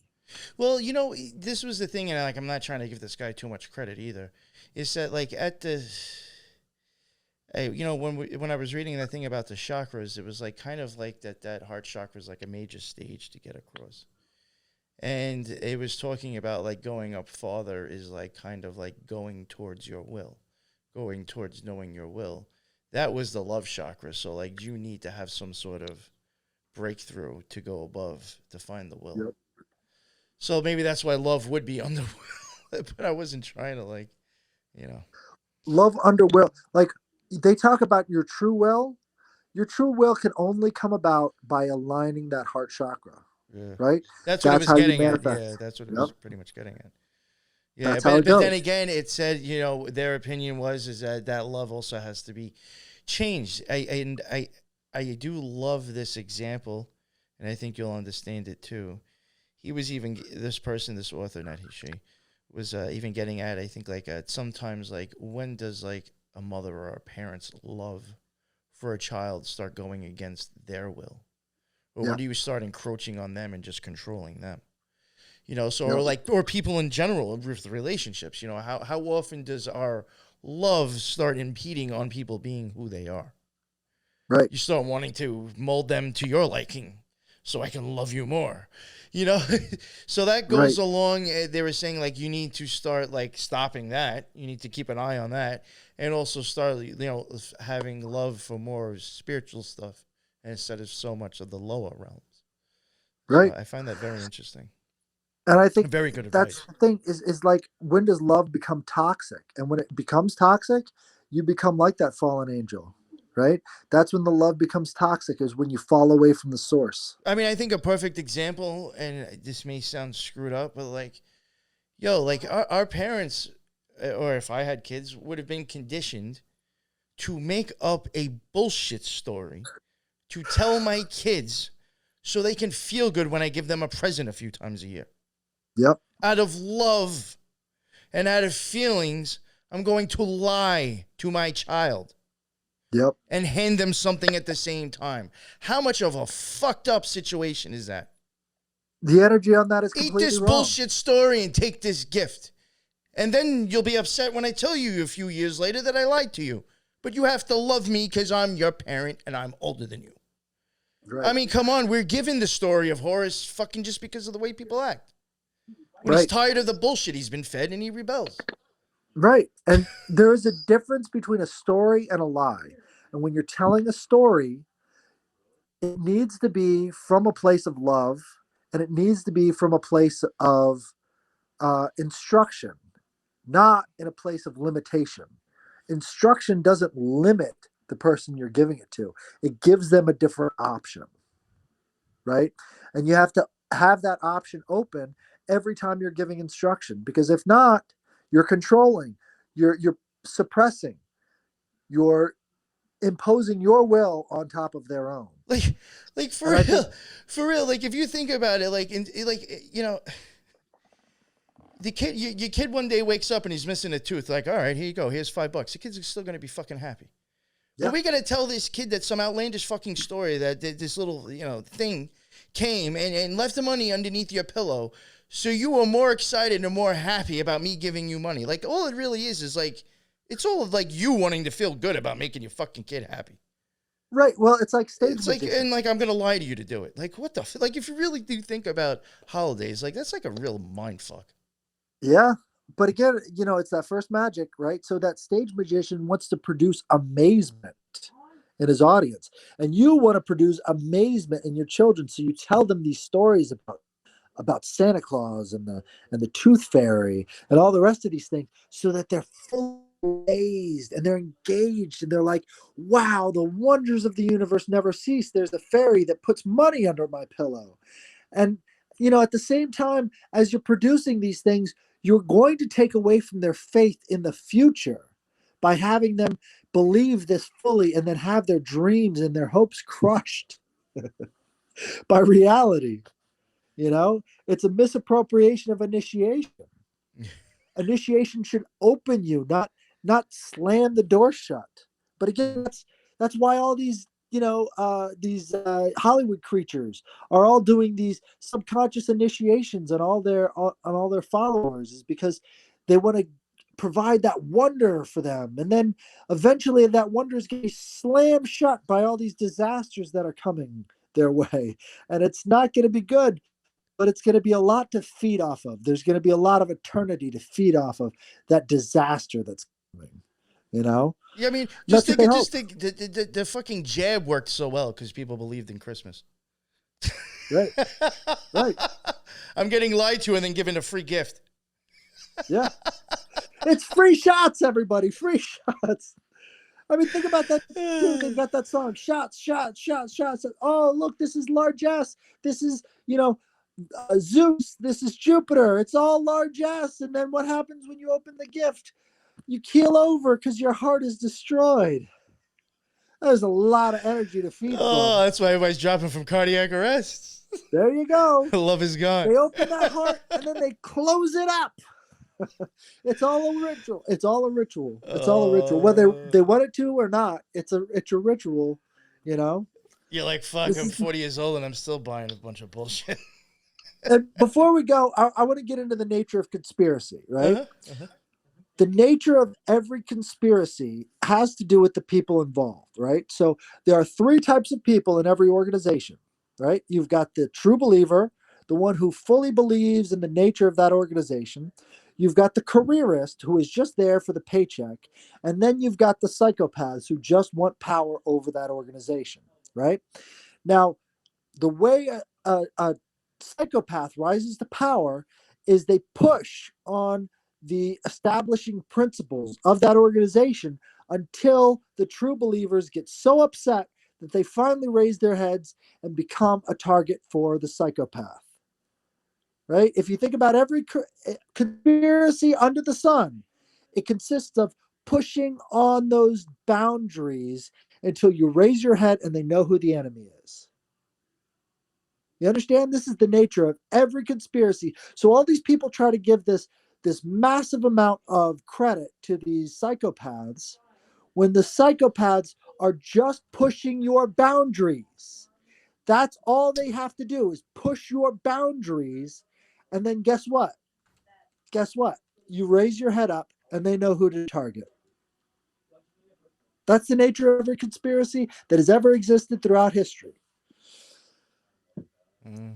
Well, this was the thing, and like I'm not trying to give this guy too much credit either. Is that like at the, when I was reading that thing about the chakras, it was like kind of like that heart chakra is like a major stage to get across, and it was talking about like going up farther is like kind of like going towards your will, going towards knowing your will. That was the love chakra. So like you need to have some sort of breakthrough to go above to find the will. Yep. So maybe that's why love would be on the but I wasn't trying to like, you know. Love under will. Like they talk about your true will. Your true will can only come about by aligning that heart chakra, Yeah. right? That's what it That's was how you getting at. Yeah, manifest. that's what it Yep. was pretty much getting at. Yeah, That's how it but then goes. again, it said, you know, their opinion was is that that love also has to be changed. I do love this example, and I think you'll understand it too. He was even this person, this author, not he, she, was even getting at. I think like sometimes like when does like a mother or a parent's love for a child start going against their will, or Yeah. when do you start encroaching on them and just controlling them? You know, so Yep. or like or people in general with relationships. You know, how often does our love start impeding on people being who they are? Right. You start wanting to mold them to your liking so I can love you more, you know? So that goes Right. along. They were saying like you need to start like stopping that. You need to keep an eye on that and also start, you know, having love for more spiritual stuff instead of so much of the lower realms. So Right. I find that very interesting. And I think Very good that's advice. the thing is like when does love become toxic? And when it becomes toxic, you become like that fallen angel, right? That's when the love becomes toxic is when you fall away from the source. I mean, I think a perfect example, and this may sound screwed up, but like, yo, like our parents, or if I had kids, would have been conditioned to make up a bullshit story to tell my kids so they can feel good when I give them a present a few times a year. Yep. Out of love and out of feelings, I'm going to lie to my child Yep. and hand them something at the same time. How much of a fucked up situation is that? The energy on that is Eat completely this wrong. bullshit story and take this gift. And then you'll be upset when I tell you a few years later that I lied to you. But you have to love me because I'm your parent and I'm older than you. Right. I mean, come on. We're given the story of Horace fucking just because of the way people act. When he's Right. tired of the bullshit he's been fed and he rebels. Right. And there is a difference between a story and a lie. And when you're telling a story, it needs to be from a place of love and it needs to be from a place of instruction, not in a place of limitation. Instruction doesn't limit the person you're giving it to, it gives them a different option, right? And you have to have that option open every time you're giving instruction, because if not, you're controlling, you're suppressing, you're imposing your will on top of their own. Like for real. Like if you think about it, like you know, the kid, your kid one day wakes up and he's missing a tooth. Like, all right, here you go. Here's $5. The kid's still gonna be fucking happy. Yeah. But we gotta tell this kid that some outlandish fucking story that this little thing came and left the money underneath your pillow, so you were more excited and more happy about me giving you money. Like all it really is like it's all like you wanting to feel good about making your fucking kid happy. Right. Well, it's like stage It's like, magician. and like I'm gonna lie to you to do it. Like what the like if you really do think about holidays, like that's like a real mind fuck. Yeah. But again, it's that first magic, right? So that stage magician wants to produce amazement in his audience. And you want to produce amazement in your children. So you tell them these stories about Santa Claus and the Tooth Fairy and all the rest of these things so that they're fully amazed and they're engaged and they're like, wow, the wonders of the universe never cease. There's a fairy that puts money under my pillow. And at the same time as you're producing these things, you're going to take away from their faith in the future by having them believe this fully and then have their dreams and their hopes crushed by reality. It's a misappropriation of initiation. Initiation should open you, not slam the door shut. But again, that's why all these Hollywood creatures are all doing these subconscious initiations on all their followers, is because they want to provide that wonder for them, and then eventually that wonder is going to be slammed shut by all these disasters that are coming their way, and it's not going to be good. But it's going to be a lot to feed off of. There's going to be a lot of eternity to feed off of that disaster that's coming. Yeah, I mean, That's what they hope. the fucking jab worked so well because people believed in Christmas. Right. Right. I'm getting lied to and then given a free gift. Yeah. It's free shots, everybody. Free shots. I mean, think about that too. They've got that song, shots, shots, shots, shots. Oh, look, this is largesse. This is, Zeus. This is Jupiter. It's all largesse. And then what happens when you open the gift? You keel over because your heart is destroyed. There's a lot of energy to feed Oh, from. that's why everybody's dropping from cardiac arrest. There you go. Love is gone. They open that heart and then they close it up. It's all a ritual. It's all a ritual. It's all a ritual. Whether they want it to or not, it's a ritual, you know. You're like, fuck, This I'm is- 40 years old and I'm still buying a bunch of bullshit. And before we go, I want to get into the nature of conspiracy, right? The nature of every conspiracy has to do with the people involved, right? So there are three types of people in every organization, right? You've got the true believer, the one who fully believes in the nature of that organization. You've got the careerist who is just there for the paycheck. And then you've got the psychopaths who just want power over that organization, right? Now, the way a psychopath rises to power is they push on the establishing principles of that organization until the true believers get so upset that they finally raise their heads and become a target for the psychopath. Right? If you think about every conspiracy under the sun, it consists of pushing on those boundaries until you raise your head and they know who the enemy is. You understand? This is the nature of every conspiracy. So all these people try to give this massive amount of credit to these psychopaths when the psychopaths are just pushing your boundaries. That's all they have to do is push your boundaries. And then guess what? Guess what? You raise your head up and they know who to target. That's the nature of every conspiracy that has ever existed throughout history.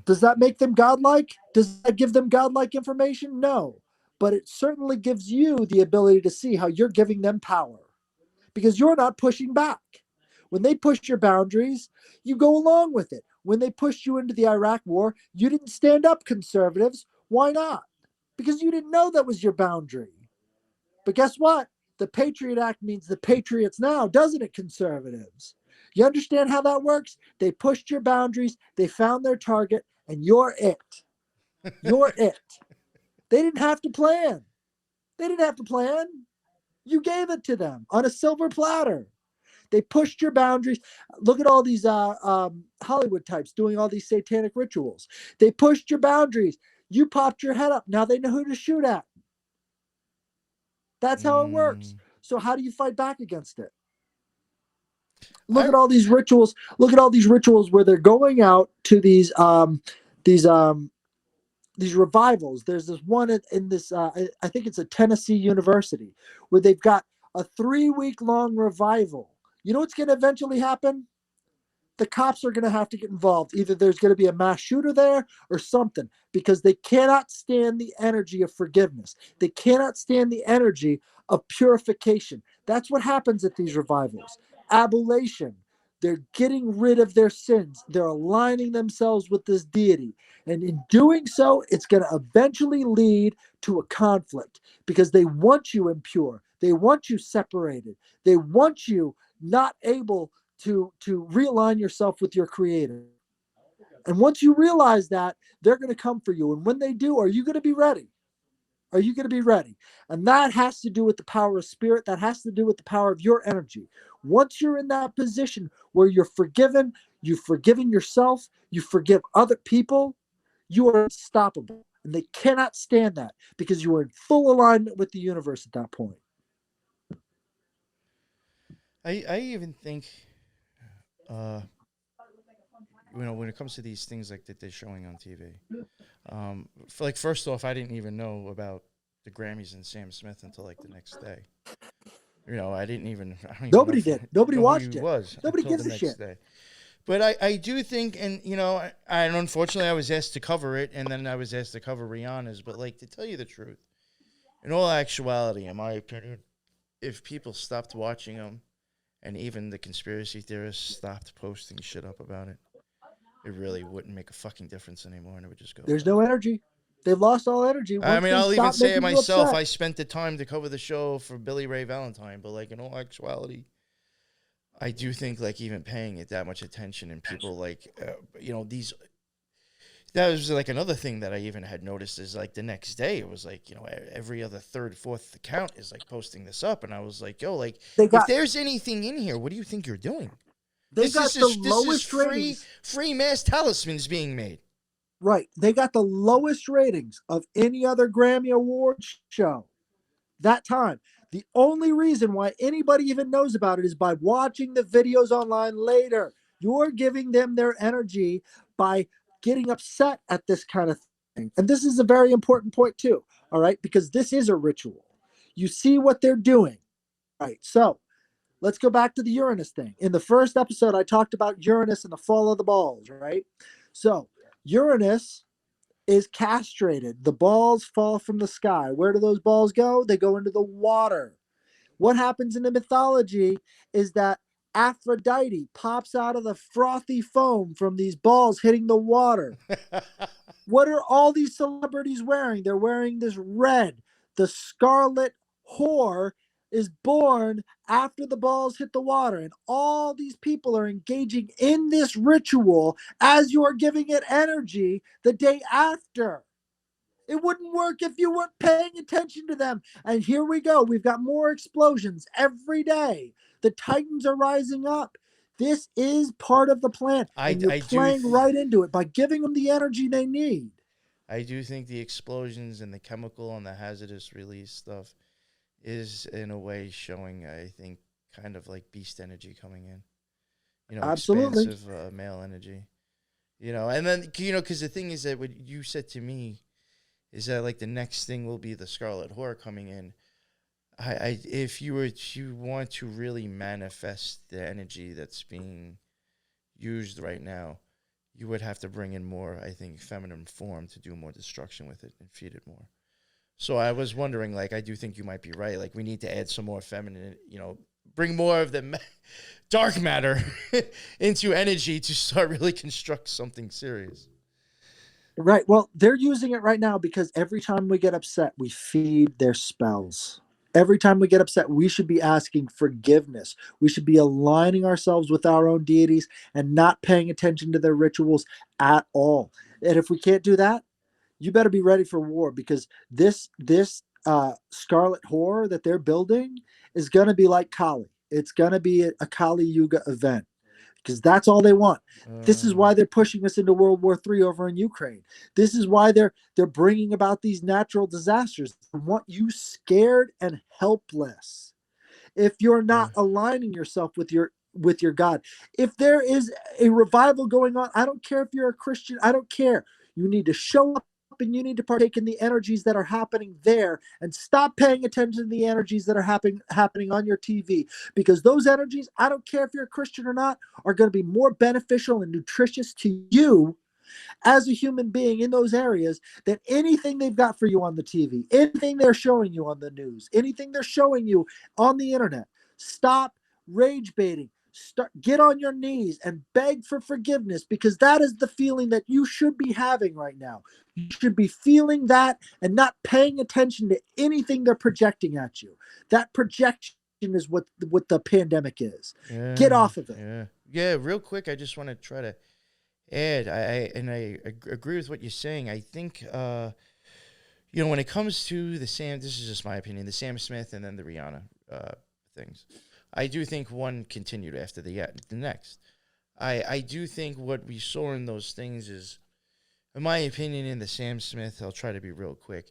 Does that make them godlike? Does that give them godlike information? No. But it certainly gives you the ability to see how you're giving them power because you're not pushing back. When they push your boundaries, you go along with it. When they pushed you into the Iraq war, you didn't stand up, conservatives. Why not? Because you didn't know that was your boundary. But guess what? The Patriot Act means the Patriots now, doesn't it, conservatives? You understand how that works? They pushed your boundaries, they found their target, and you're it. You're it. They didn't have to plan. They didn't have to plan. You gave it to them on a silver platter. They pushed your boundaries. Look at all these Hollywood types doing all these satanic rituals. They pushed your boundaries. You popped your head up. Now they know who to shoot at. That's how it works. So how do you fight back against it? Look at all these rituals. Look at all these rituals where they're going out to these revivals. There's this one in this I think it's a Tennessee university where they've got a 3-week long revival. You know what's going to eventually happen? The cops are going to have to get involved. Either there's going to be a mass shooter there or something because they cannot stand the energy of forgiveness. They cannot stand the energy of purification. That's what happens at these revivals. Abulation. They're getting rid of their sins. They're aligning themselves with this deity. And in doing so, it's going to eventually lead to a conflict because they want you impure. They want you separated. They want you not able to realign yourself with your creator. And once you realize that, they're going to come for you. And when they do, are you going to be ready? Are you going to be ready? And that has to do with the power of spirit. That has to do with the power of your energy. Once you're in that position where you're forgiven, you've forgiven yourself, you forgive other people, you are unstoppable. And they cannot stand that because you are in full alignment with the universe at that point. I even think, when it comes to these things like that they're showing on TV, first off, I didn't even know about the Grammys and Sam Smith until like the next day. I don't even Nobody know did. Nobody know watched who he it. was Nobody until gives the a next shit. day. But I do think, and and unfortunately I was asked to cover it, and then I was asked to cover Rihanna's. But like, to tell you the truth, in all actuality, in my opinion, if people stopped watching them, and even the conspiracy theorists stopped posting shit up about it, it really wouldn't make a fucking difference anymore, and it would just go There's away. no energy. They've lost all energy. I Once mean, they I'll even stop say it making you myself. upset. I spent the time to cover the show for Billy Ray Valentine, but like in all actuality, I do think like even paying it that much attention and people like, these. That was like another thing that I even had noticed is like the next day it was like every other third, fourth account is like posting this up, and I was like, yo, like They if got there's anything in here, what do you think you're doing? they got the This is lowest ratings. free mass talismans being made. Right. They got the lowest ratings of any other Grammy Award show that time. The only reason why anybody even knows about it is by watching the videos online later. You're giving them their energy by getting upset at this kind of thing. And this is a very important point, too. All right. Because this is a ritual. You see what they're doing. Right. So let's go back to the Uranus thing. In the first episode, I talked about Uranus and the fall of the balls. Right. So Uranus is castrated. The balls fall from the sky. Where do those balls go? They go into the water. What happens in the mythology is that Aphrodite pops out of the frothy foam from these balls hitting the water. What are all these celebrities wearing? They're wearing this red. The scarlet whore is born after the balls hit the water. And all these people are engaging in this ritual as you're giving it energy the day after. It wouldn't work if you weren't paying attention to them. And here we go. We've got more explosions every day. The Titans are rising up. This is part of the plan. And you're playing right into it by giving them the energy they need. I do think the explosions and the chemical and the hazardous release stuff is in a way showing, I think, kind of like beast energy coming in. Absolutely. Expansive male energy. And then, because the thing is that what you said to me is that like the next thing will be the Scarlet Whore coming in. If you were to want to really manifest the energy that's being used right now, you would have to bring in more, I think, feminine form to do more destruction with it and feed it more. So I was wondering, like, I do think you might be right. Like, we need to add some more feminine, bring more of the dark matter into energy to start really construct something serious. Right. Well, they're using it right now because every time we get upset, we feed their spells. Every time we get upset, we should be asking forgiveness. We should be aligning ourselves with our own deities and not paying attention to their rituals at all. And if we can't do that, you better be ready for war because this Scarlet Whore that they're building is going to be like Kali. It's going to be a Kali Yuga event because that's all they want. This is why they're pushing us into World War III over in Ukraine. This is why they're bringing about these natural disasters. They want you scared and helpless. If you're not aligning yourself with your God, if there is a revival going on, I don't care if you're a Christian. I don't care. You need to show up and you need to partake in the energies that are happening there and stop paying attention to the energies that are happening on your TV because those energies, I don't care if you're a Christian or not, are going to be more beneficial and nutritious to you as a human being in those areas than anything they've got for you on the TV, anything they're showing you on the news, anything they're showing you on the internet. Stop rage baiting. Get on your knees and beg for forgiveness because that is the feeling that you should be having right now. You should be feeling that and not paying attention to anything they're projecting at you. That projection is what the pandemic is. Yeah, get off of it. Yeah. Real quick, I just want to try to add. I agree with what you're saying. I think when it comes to this is just my opinion. The Sam Smith and then the Rihanna things. I do think one continued after the next. I do think what we saw in those things is, in my opinion, in the Sam Smith, I'll try to be real quick,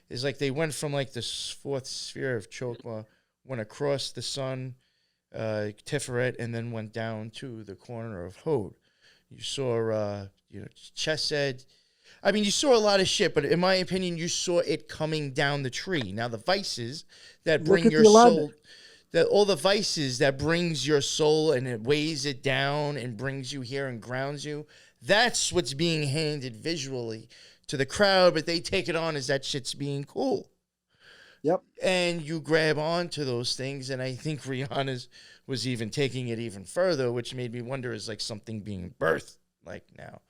is like they went from like this fourth sphere of Chokma, went across the sun, Tiferet, and then went down to the corner of Hod. You saw, Chesed. I mean, you saw a lot of shit, but in my opinion, you saw it coming down the tree. Now, the vices that bring your soul... all the vices that brings your soul and it weighs it down and brings you here and grounds you, that's what's being handed visually to the crowd, but they take it on as that shit's being cool. Yep. And you grab onto those things, and I think Rihanna's was even taking it even further, which made me wonder, is like something being birthed like now.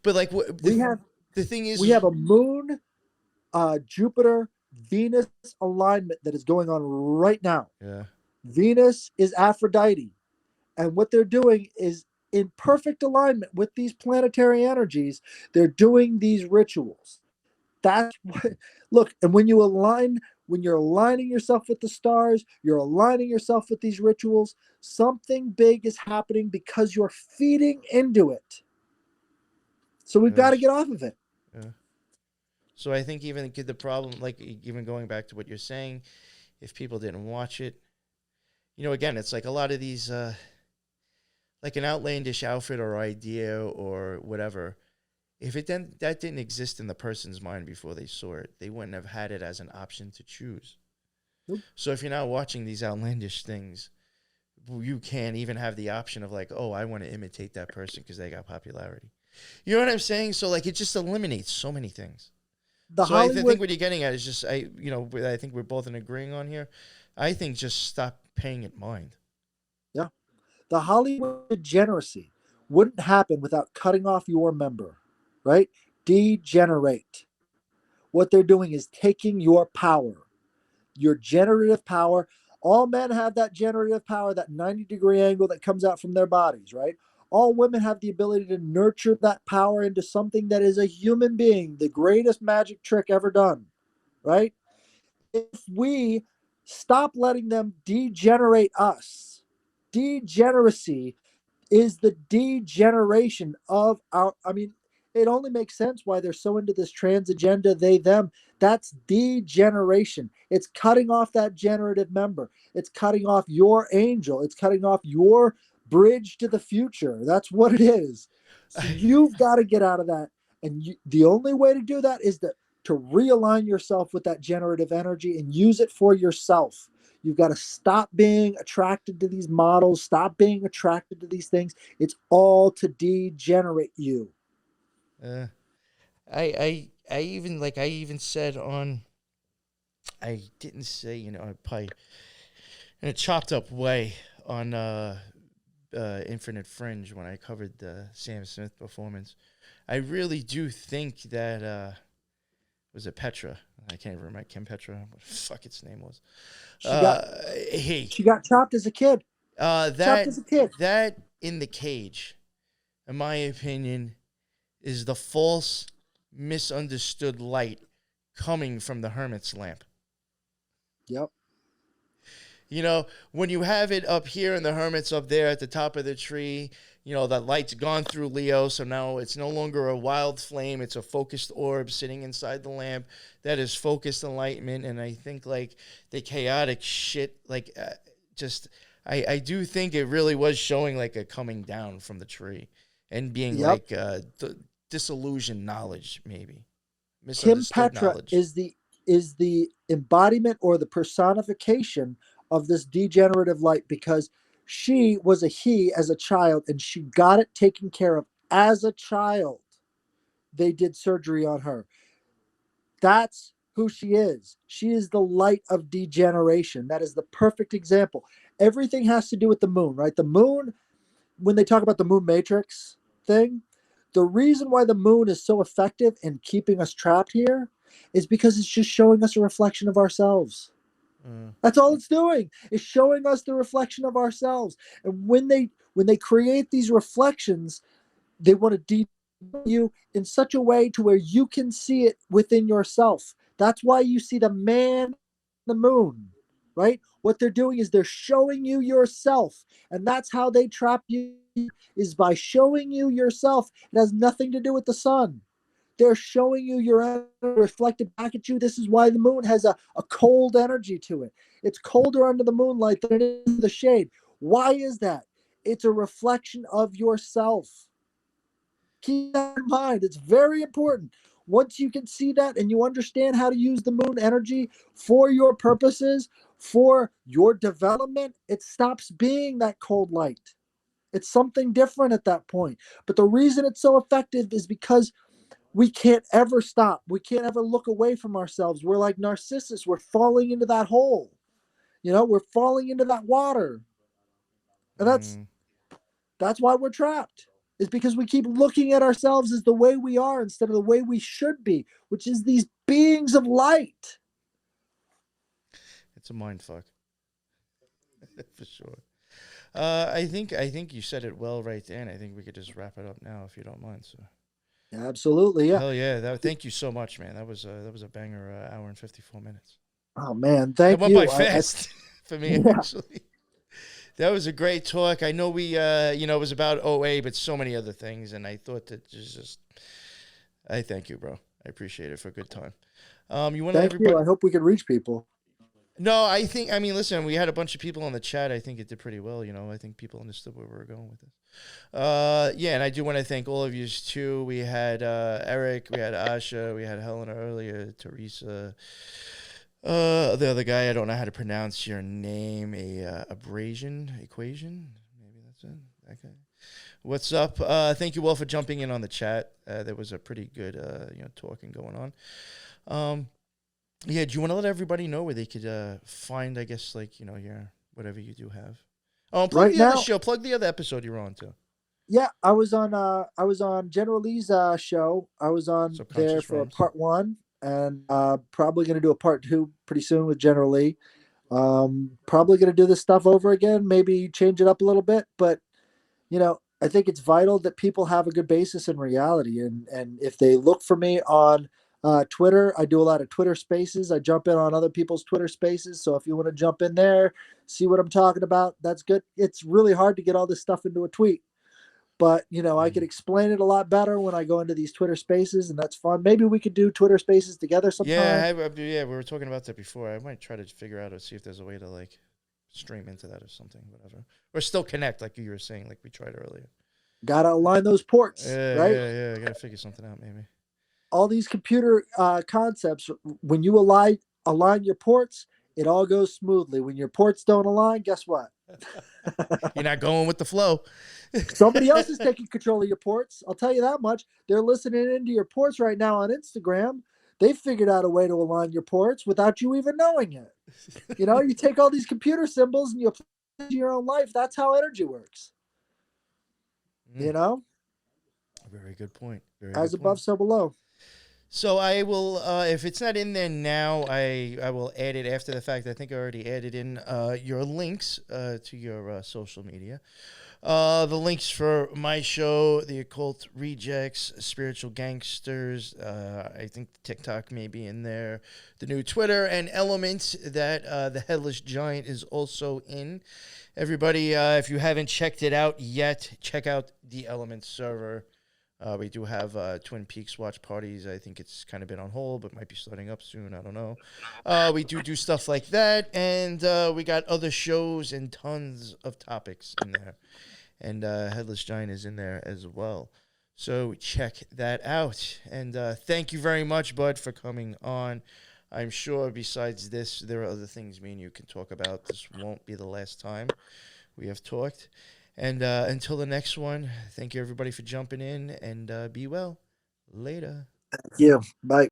But like the thing is... We have a moon Jupiter Venus alignment that is going on right now. Yeah. Venus is Aphrodite. And what they're doing is in perfect alignment with these planetary energies, they're doing these rituals. That's what, look, and when you're aligning yourself with the stars, you're aligning yourself with these rituals, something big is happening because you're feeding into it. So we've got to Yes. get off of it. Yeah. So I think even the problem, like even going back to what you're saying, if people didn't watch it, again, it's like a lot of these, like an outlandish outfit or idea or whatever. If that didn't exist in the person's mind before they saw it, they wouldn't have had it as an option to choose. Nope. So if you're not watching these outlandish things, you can't even have the option of like, oh, I want to imitate that person because they got popularity. You know what I'm saying? So like, it just eliminates so many things. The So I Hollywood, think what you're getting at is just I think we're both in agreeing on here. I think just stop paying it mind. yeah, the Hollywood degeneracy wouldn't happen without cutting off your member, right? Degenerate. What they're doing is taking your power, your generative power. All men have that generative power, that 90-degree angle that comes out from their bodies, right? All women have the ability to nurture that power into something that is a human being, the greatest magic trick ever done, right? If we stop letting them degenerate us, degeneracy is the degeneration of our, I mean, it only makes sense why they're so into this trans agenda, they, them. That's degeneration. It's cutting off that generative member. It's cutting off your angel. It's cutting off your bridge to the future. That's what it is. So you've got to get out of that. And the only way to do that is to realign yourself with that generative energy and use it for yourself. You've got to stop being attracted to these models, stop being attracted to these things. It's all to degenerate you. Uh, I even said on, I didn't say, probably in a chopped up way on Infinite Fringe when I covered the Sam Smith performance. I really do think that was it Petra? I can't remember Kim Petra. What the fuck its name was? She got Hey, she got chopped as a kid. Chopped that as a kid. that in the cage, in my opinion, is the false, misunderstood light coming from the hermit's lamp. Yep. When you have it up here and the hermit's up there at the top of the tree, that light's gone through Leo, so now it's no longer a wild flame. It's a focused orb sitting inside the lamp that is focused enlightenment. And I think, like, the chaotic shit, like, I do think it really was showing, like, a coming down from the tree and being, Yep. like, disillusioned knowledge, maybe. Kim Misunderstood Petra knowledge. is the embodiment or the personification of this degenerative light because she was a he as a child and she got it taken care of as a child. They did surgery on her. That's who she is. She is the light of degeneration. That is the perfect example. Everything has to do with the moon, right? The moon, when they talk about the moon matrix thing, the reason why the moon is so effective in keeping us trapped here is because it's just showing us a reflection of ourselves. That's all it's doing. It's showing us the reflection of ourselves. And when they create these reflections, they want to you in such a way to where you can see it within yourself. That's why you see the man, the moon, right? What they're doing is they're showing you yourself, and that's how they trap you is by showing you yourself. It has nothing to do with the sun. They're showing you your energy reflected back at you. This is why the moon has a cold energy to it. It's colder under the moonlight than it is in the shade. Why is that? It's a reflection of yourself. Keep that in mind. It's very important. Once you can see that and you understand how to use the moon energy for your purposes, for your development, it stops being that cold light. It's something different at that point. But the reason it's so effective is because we can't ever stop. We can't ever look away from ourselves. We're like Narcissus. We're falling into that hole. We're falling into that water. And that's why we're trapped. is because we keep looking at ourselves as the way we are instead of the way we should be, which is these beings of light. It's a mind fuck. For sure. I think you said it well right there, and I think we could just wrap it up now if you don't mind. So. Absolutely, yeah. Hell yeah! Thank you so much, man. That was a banger. Hour and 54 minutes. Oh man, That thank went you. by fast for me, Yeah. actually. That was a great talk. I know we, it was about OA, but so many other things, and I thought that I thank you, bro. I appreciate it for a good time. You want to Thank everybody? you. I hope we can reach people. No, listen, we had a bunch of people on the chat. I think it did pretty well. I think people understood where we were going with this. Yeah, and I do want to thank all of you too. We had Eric, we had Asha, we had Helena earlier, Teresa. The other guy, I don't know how to pronounce your name. Abrasion equation. Maybe that's it. Okay. What's up? Thank you all for jumping in on the chat. There was a pretty good, talking going on. Yeah, do you want to let everybody know where they could find, I guess, your whatever you do have? Oh, plug Right the other now- show. Plug the other episode you're on too. Yeah, I was on General Lee's show. I was on there Subconscious for Realms. part 1, and probably going to do a part 2 pretty soon with General Lee. Probably going to do this stuff over again, maybe change it up a little bit, but I think it's vital that people have a good basis in reality, and if they look for me on Twitter, I do a lot of Twitter Spaces. I jump in on other people's Twitter Spaces, so if you want to jump in there, see what I'm talking about, that's good. It's really hard to get all this stuff into a tweet. But, I could explain it a lot better when I go into these Twitter Spaces, and that's fun. Maybe we could do Twitter Spaces together sometime. Yeah, we were talking about that before. I might try to figure out or see if there's a way to stream into that or something, whatever. Or still connect, like you were saying, like we tried earlier. Gotta align those ports, right? Yeah. I gotta figure something out, maybe. All these computer concepts, when you align your ports, it all goes smoothly. When your ports don't align, guess what? You're not going with the flow. Somebody else is taking control of your ports. I'll tell you that much. They're listening into your ports right now on Instagram. They figured out a way to align your ports without you even knowing it. You take all these computer symbols and you apply it to your own life. That's how energy works. Very good point. As above, so below. So I will, if it's not in there now, I will add it after the fact. I think I already added in your links to your social media. The links for my show, The Occult Rejects, Spiritual Gangsters. I think TikTok may be in there. The new Twitter and Elements that the Headless Giant is also in. Everybody, if you haven't checked it out yet, check out the Elements server. We do have Twin Peaks watch parties. I think it's kind of been on hold, but might be starting up soon. I don't know. We do stuff like that, and we got other shows and tons of topics in there. And Headless Giant is in there as well. So check that out. And thank you very much, Bud, for coming on. I'm sure besides this, there are other things me and you can talk about. This won't be the last time we have talked. And until the next one, thank you everybody for jumping in, and be well. Later. Yeah. Bye.